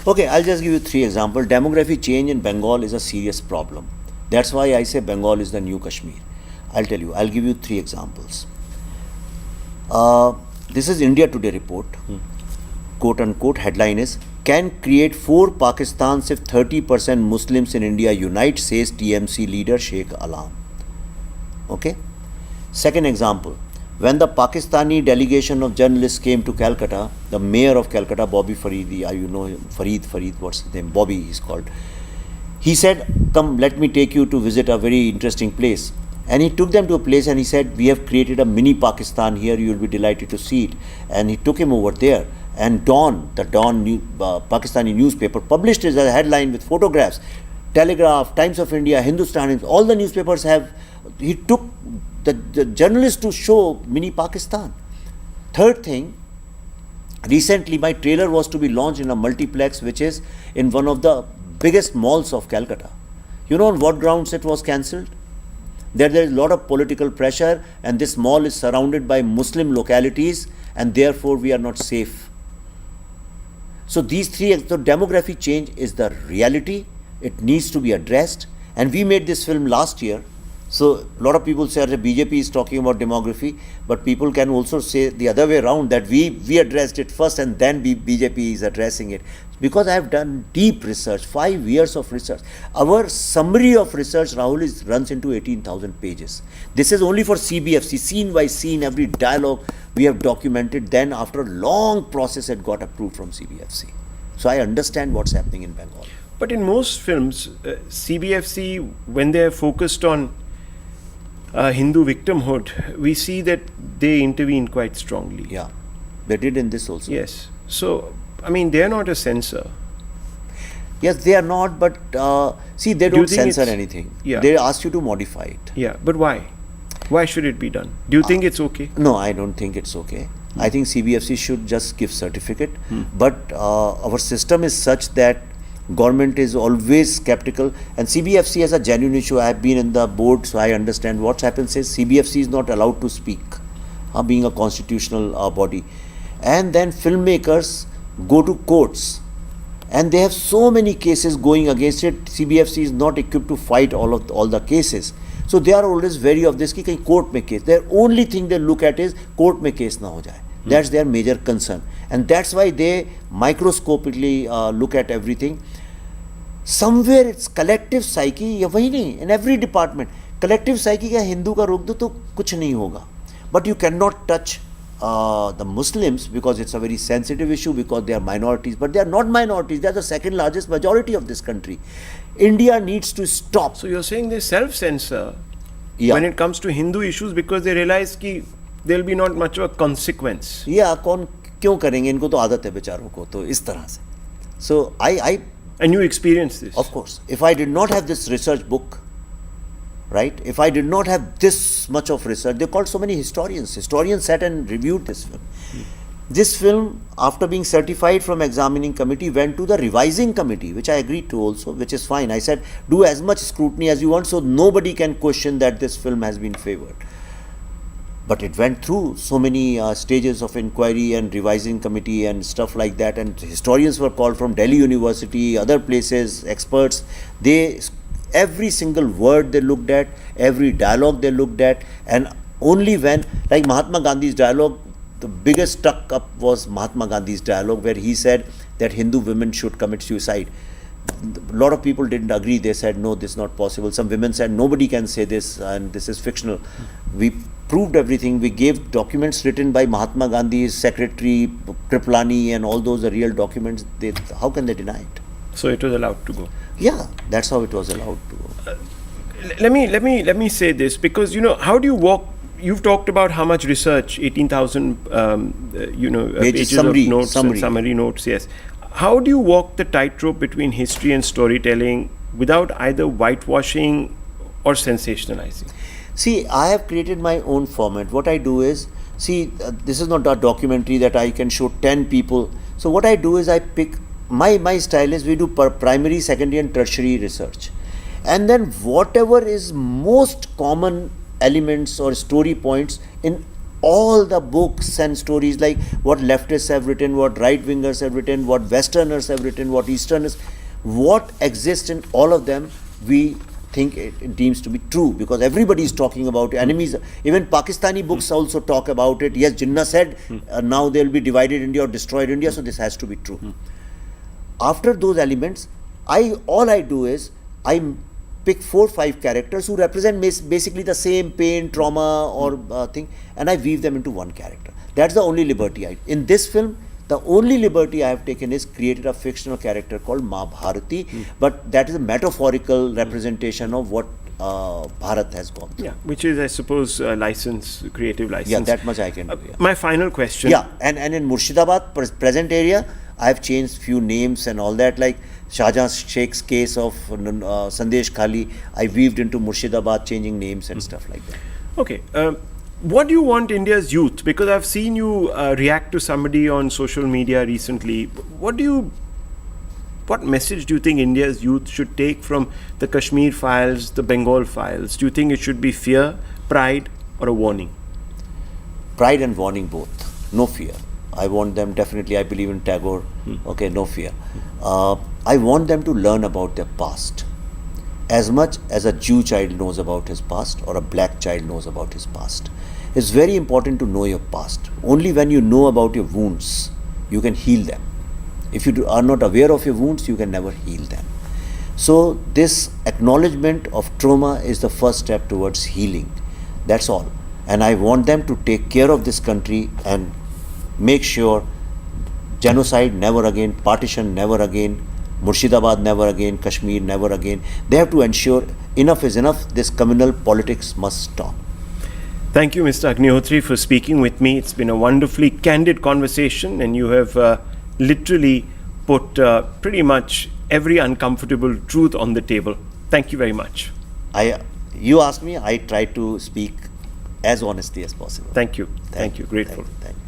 Okay, I'll just give you 3 examples. Demographic change in Bengal is a serious problem. That's why I say Bengal is the new Kashmir. I'll tell you, I'll give you 3 examples. This is India Today report. Quote unquote, headline is, can create 4 Pakistans if 30% Muslims in India unite, says TMC leader Sheikh Alam. Okay. Second example, when the Pakistani delegation of journalists came to Calcutta, the mayor of Calcutta, Bobby Fareed, you know him, Fareed, what's his name? Bobby he's called. He said, come, let me take you to visit a very interesting place. And he took them to a place and he said, we have created a mini Pakistan here, you will be delighted to see it. And he took him over there. And Dawn, Pakistani newspaper, published it as a headline with photographs. Telegraph, Times of India, Hindustan, all the newspapers have. He took the journalists to show mini Pakistan. Third thing, Recently, my trailer was to be launched in a multiplex which is in one of the biggest malls of Calcutta. You know on what grounds it was cancelled? There is a lot of political pressure, and this mall is surrounded by Muslim localities, and therefore we are not safe. So these three, so demography change is the reality. It needs to be addressed, and we made this film last year. So a lot of people say that BJP is talking about demography, but people can also say the other way around, that we addressed it first and then BJP is addressing it. Because I have done deep research, 5 years of research. Our summary of research, Rahul, runs into 18,000 pages. This is only for CBFC, scene by scene, every dialogue we have documented. Then after a long process, it got approved from CBFC. So I understand what's happening in Bengal. But in most films, CBFC, when they're focused on Hindu victimhood, we see that they intervene quite strongly. Yeah, they did in this also. Yes. So, I mean, they're not a censor. Yes, they are not, but see, they don't censor anything. Yeah. They ask you to modify it. Yeah, but why? Why should it be done? Do you think it's okay? No, I don't think it's okay. I think CBFC should just give certificate. But our system is such that government is always skeptical, and CBFC has a genuine issue. I have been in the board, so I understand what happens is CBFC is not allowed to speak, being a constitutional body. And then filmmakers go to courts, and they have so many cases going against it. CBFC is not equipped to fight all the cases. So they are always wary of this, कि कहीं court में case. Their only thing they look at is court में case ना हो जाए. That's their major concern, and that's why they microscopically look at everything. Somewhere it's collective psyche, या वही नहीं, in every department collective psyche का हिंदू का रोक दो तो कुछ नहीं होगा. But you cannot touch the Muslims because it's a very sensitive issue, because they are minorities. But they are not minorities, they are the second largest majority of this country. India needs to stop. So you're saying they self-censor when it comes to Hindu issues because they realize कि there'll be not much of a consequence. Yeah, कौन क्यों करेंगे, इनको तो आदत है बेचारों को, तो इस तरह से. So And you experienced this? Of course. If I did not have this research book, right, if I did not have this much of research, they called so many historians. Historians sat and reviewed this film. This film, after being certified from examining committee, went to the revising committee, which I agreed to also, which is fine. I said, do as much scrutiny as you want, so nobody can question that this film has been favored. But it went through so many stages of inquiry and revising committee and stuff like that, and historians were called from Delhi University, other places, experts. Every single word they looked at, every dialogue they looked at, and only when, like Mahatma Gandhi's dialogue, the biggest stuck up was Mahatma Gandhi's dialogue, where he said that Hindu women should commit suicide. A lot of people didn't agree. They said, no, this is not possible. Some women said, nobody can say this, and this is fictional. We proved everything. We gave documents written by Mahatma Gandhi's secretary, Kripalani, and all those are real documents. How can they deny it? So it was allowed to go. Yeah, that's how it was allowed to go. Let me say this, because how do you walk? You've talked about how much research, 18,000 pages summary, of notes, summary. And summary notes. Yes. How do you walk the tightrope between history and storytelling without either whitewashing or sensationalizing? See, I have created my own format. What I do is, this is not a documentary that I can show 10 people. So what I do is I pick, my style is we do primary, secondary and tertiary research. And then whatever is most common elements or story points in all the books and stories, like what leftists have written, what right-wingers have written, what westerners have written, what easterners, what exists in all of them, we think it deems to be true, because everybody is talking about enemies. Even Pakistani books also talk about it. Yes, Jinnah said now they will be divided India or destroyed India, so this has to be true. After those elements, all I do is I pick 4 or 5 characters who represent basically the same pain, trauma or thing, and I weave them into one character. That's the only liberty in this film. The only liberty I have taken is created a fictional character called Ma Bharati, but that is a metaphorical representation of what Bharat has gone through. Yeah, which is, I suppose, creative license. Yeah, that much I can do. Yeah. My final question. Yeah, and in Murshidabad, present area, I have changed few names and all that, like Shahjahan Sheikh's case of Sandesh Khali, I weaved into Murshidabad, changing names and stuff like that. Okay. What do you want India's youth? Because I've seen you react to somebody on social media recently. What message do you think India's youth should take from the Kashmir files, the Bengal files? Do you think it should be fear, pride, or a warning? Pride and warning both. No fear. I want them definitely, I believe in Tagore, okay, no fear. I want them to learn about their past. As much as a Jew child knows about his past or a black child knows about his past. It's very important to know your past. Only when you know about your wounds, you can heal them. If you are not aware of your wounds, you can never heal them. So this acknowledgement of trauma is the first step towards healing. That's all. And I want them to take care of this country and make sure genocide never again, partition never again, Murshidabad never again, Kashmir never again. They have to ensure enough is enough. This communal politics must stop. Thank you, Mr. Agnihotri, for speaking with me. It's been a wonderfully candid conversation, and you have literally put pretty much every uncomfortable truth on the table. Thank you very much. You asked me, I try to speak as honestly as possible. Thank you. Thank you. Grateful. Thank you.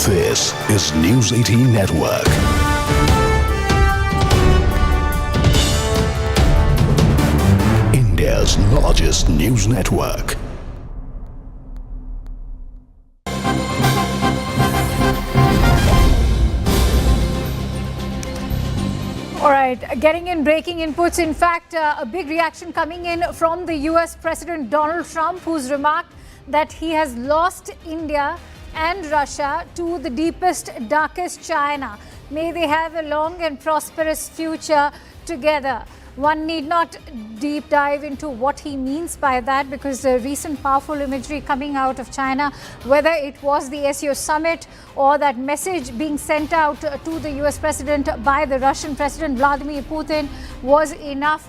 This is News18 Network. India's largest news network. All right, getting in breaking inputs. In fact, a big reaction coming in from the US President Donald Trump, who's remarked that he has lost India and Russia to the deepest, darkest China. May they have a long and prosperous future together. One need not deep dive into what he means by that, because the recent powerful imagery coming out of China, whether it was the SEO summit or that message being sent out to the US president by the Russian President Vladimir Putin, was enough,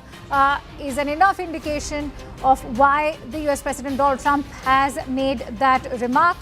is an enough indication of why the US President Donald Trump has made that remark.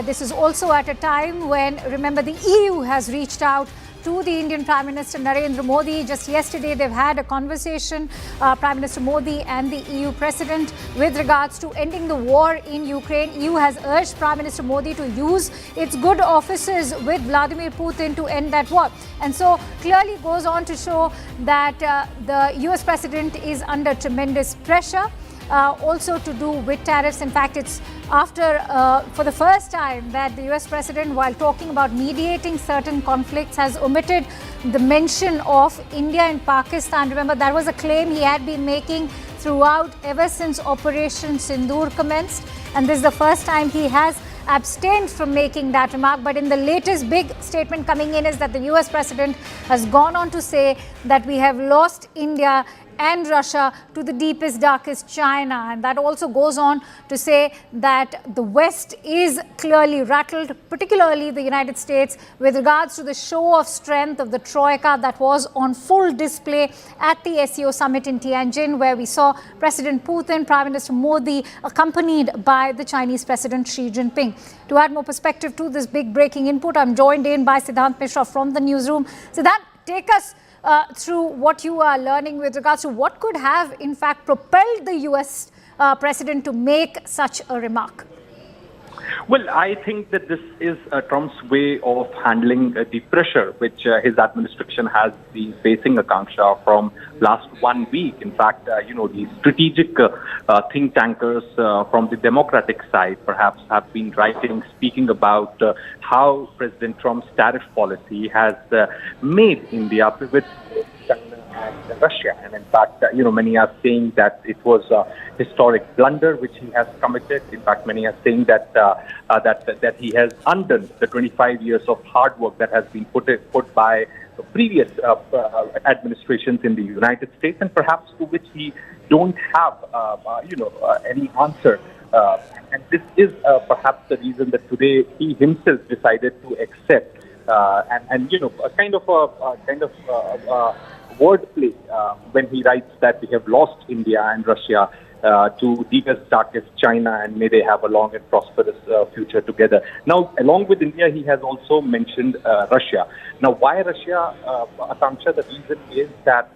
This is also at a time when, remember, the EU has reached out to the Indian Prime Minister Narendra Modi. Just yesterday, they've had a conversation, Prime Minister Modi and the EU President, with regards to ending the war in Ukraine. EU has urged Prime Minister Modi to use its good offices with Vladimir Putin to end that war. And so clearly goes on to show that the US President is under tremendous pressure. Also to do with tariffs. In fact, it's after, for the first time, that the US President, while talking about mediating certain conflicts, has omitted the mention of India and Pakistan. Remember, that was a claim he had been making throughout, ever since Operation Sindoor commenced. And this is the first time he has abstained from making that remark. But in the latest big statement coming in is that the US President has gone on to say that we have lost India and Russia to the deepest, darkest China. And that also goes on to say that the West is clearly rattled, particularly the United States, with regards to the show of strength of the Troika that was on full display at the SEO summit in Tianjin, where we saw President Putin, Prime Minister Modi, accompanied by the Chinese President Xi Jinping. To add more perspective to this big breaking input, I'm joined in by Siddhant Mishra from the newsroom. Siddhant, take us through what you are learning with regards to what could have, in fact, propelled the US president to make such a remark. Well, I think that this is Trump's way of handling the pressure which his administration has been facing, Akanksha, from last 1 week. In fact, the strategic think tankers from the Democratic side perhaps have been writing, speaking about how President Trump's tariff policy has made India pivot China and Russia. And in fact, many are saying that it was a historic blunder which he has committed. In fact, many are saying that that he has undone the 25 years of hard work that has been put by previous administrations in the United States, and perhaps to which he don't have any answer. And this is perhaps the reason that today he himself decided to accept and a kind of wordplay when he writes that we have lost India and Russia to deepest, darkest China, and may they have a long and prosperous future together. Now, along with India, he has also mentioned Russia. Now, why Russia, Akanksha? The reason is that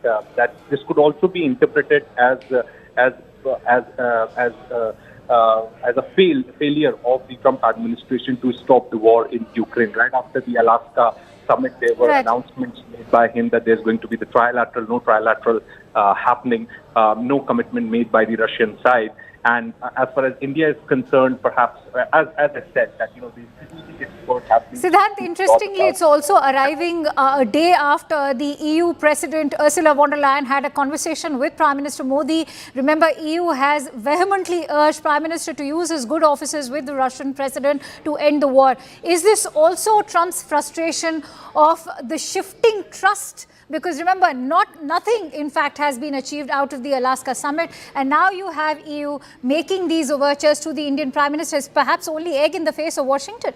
this could also be interpreted as a failure of the Trump administration to stop the war in Ukraine. Right after the Alaska summit, there were announcements made by him that there's going to be no trilateral happening, no commitment made by the Russian side. And as far as India is concerned, perhaps, as I said, that the strategic experts have been... Siddhant, interestingly, it's also arriving a day after the EU President Ursula von der Leyen had a conversation with Prime Minister Modi. Remember, EU has vehemently urged Prime Minister to use his good offices with the Russian President to end the war. Is this also Trump's frustration of the shifting trust? Because remember, nothing, in fact, has been achieved out of the Alaska summit. And now you have EU making these overtures to the Indian Prime Minister. It's perhaps only egg in the face of Washington.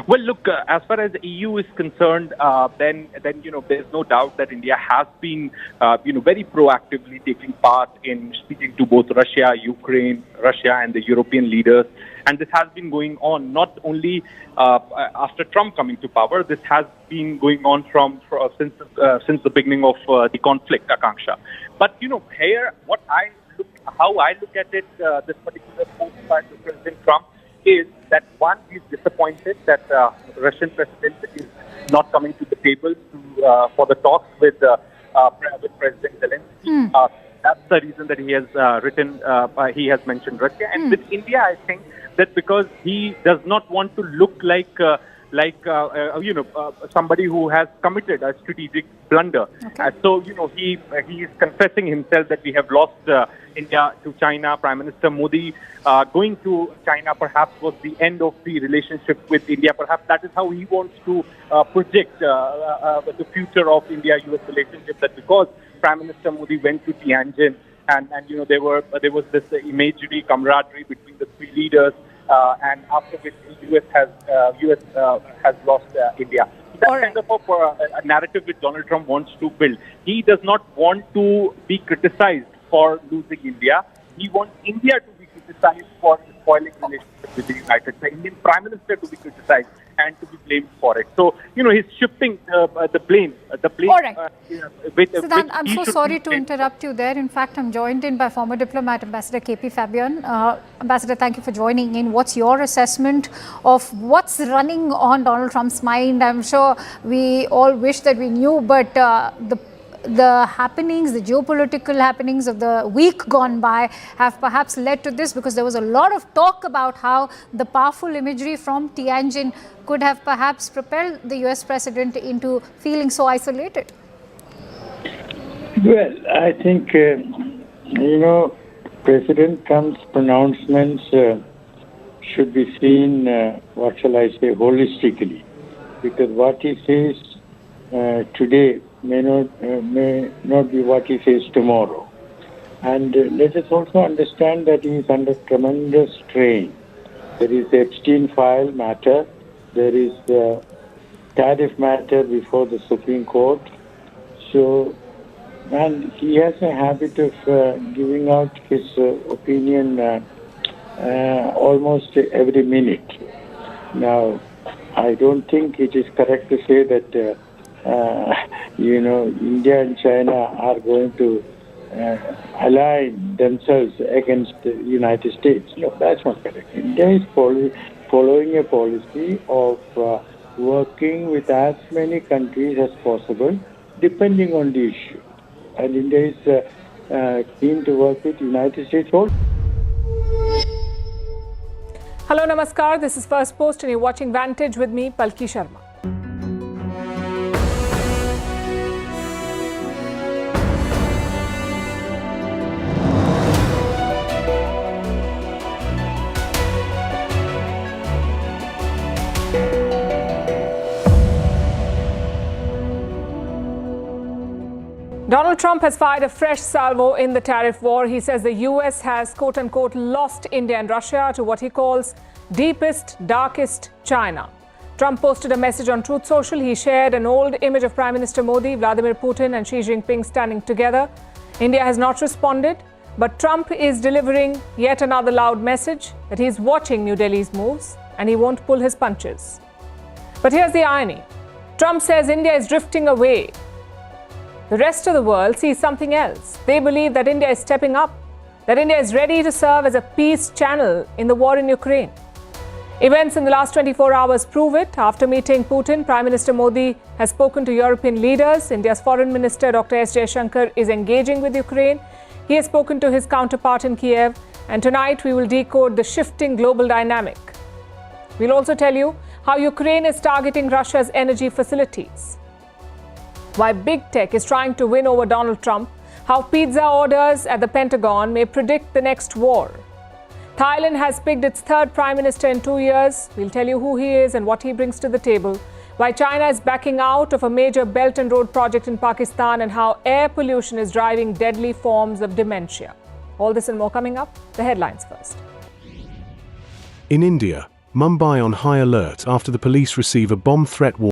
Well, look, as far as the EU is concerned, then there's no doubt that India has been, very proactively taking part in speaking to both Russia, Ukraine, and the European leaders. And this has been going on not only after Trump coming to power. This has been going on since the beginning of the conflict, Akanksha. But here, how I look at it, this particular post by President Trump, is that one, he's disappointed that Russian president is not coming to the table for the talks with President Zelensky. That's the reason that he has he has mentioned Russia. And with India, I think that because he does not want to look like somebody who has committed a strategic blunder. So he is confessing himself that we have lost India to China. Prime Minister Modi going to China perhaps was the end of the relationship with India. Perhaps that is how he wants to project the future of India-US relationship. That because Prime Minister Modi went to Tianjin and there was this imagery, camaraderie between the three leaders. And after which US has lost India. That's kind of a narrative which Donald Trump wants to build. He does not want to be criticized for losing India. He wants India to be criticized for spoiling relationship with the United States. The Indian Prime Minister to be criticized and to be blamed for it. So, he's shifting the blame. All right. Siddhant, I'm so sorry to interrupt you there. In fact, I'm joined in by former diplomat Ambassador KP Fabian. Ambassador, thank you for joining in. What's your assessment of what's running on Donald Trump's mind? I'm sure we all wish that we knew, but the happenings, the geopolitical happenings of the week gone by have perhaps led to this, because there was a lot of talk about how the powerful imagery from Tianjin could have perhaps propelled the US president into feeling so isolated. Well, I think, President Trump's pronouncements should be seen, holistically, because what he says today may not be what he says tomorrow. And let us also understand that he is under tremendous strain. There is the Epstein file matter, there is the tariff matter before the Supreme Court. So, and he has a habit of giving out his opinion almost every minute. Now, I don't think it is correct to say that India and China are going to align themselves against the United States. No, that's not correct. India is following a policy of working with as many countries as possible, depending on the issue. And India is keen to work with the United States also. Hello, Namaskar. This is First Post and you're watching Vantage with me, Palki Sharma. Donald Trump has fired a fresh salvo in the tariff war. He says the US has, quote unquote, lost India and Russia to what he calls deepest, darkest China. Trump posted a message on Truth Social. He shared an old image of Prime Minister Modi, Vladimir Putin and Xi Jinping standing together. India has not responded. But Trump is delivering yet another loud message that he's watching New Delhi's moves and he won't pull his punches. But here's the irony. Trump says India is drifting away. The rest of the world sees something else. They believe that India is stepping up, that India is ready to serve as a peace channel in the war in Ukraine. Events in the last 24 hours prove it. After meeting Putin, Prime Minister Modi has spoken to European leaders. India's Foreign Minister Dr. S. Jaishankar is engaging with Ukraine. He has spoken to his counterpart in Kiev. And tonight we will decode the shifting global dynamic. We'll also tell you how Ukraine is targeting Russia's energy facilities, why big tech is trying to win over Donald Trump, how pizza orders at the Pentagon may predict the next war. Thailand has picked its third prime minister in 2 years. We'll tell you who he is and what he brings to the table. Why China is backing out of a major Belt and Road project in Pakistan and how air pollution is driving deadly forms of dementia. All this and more coming up. The headlines first. In India, Mumbai on high alert after the police receive a bomb threat warning.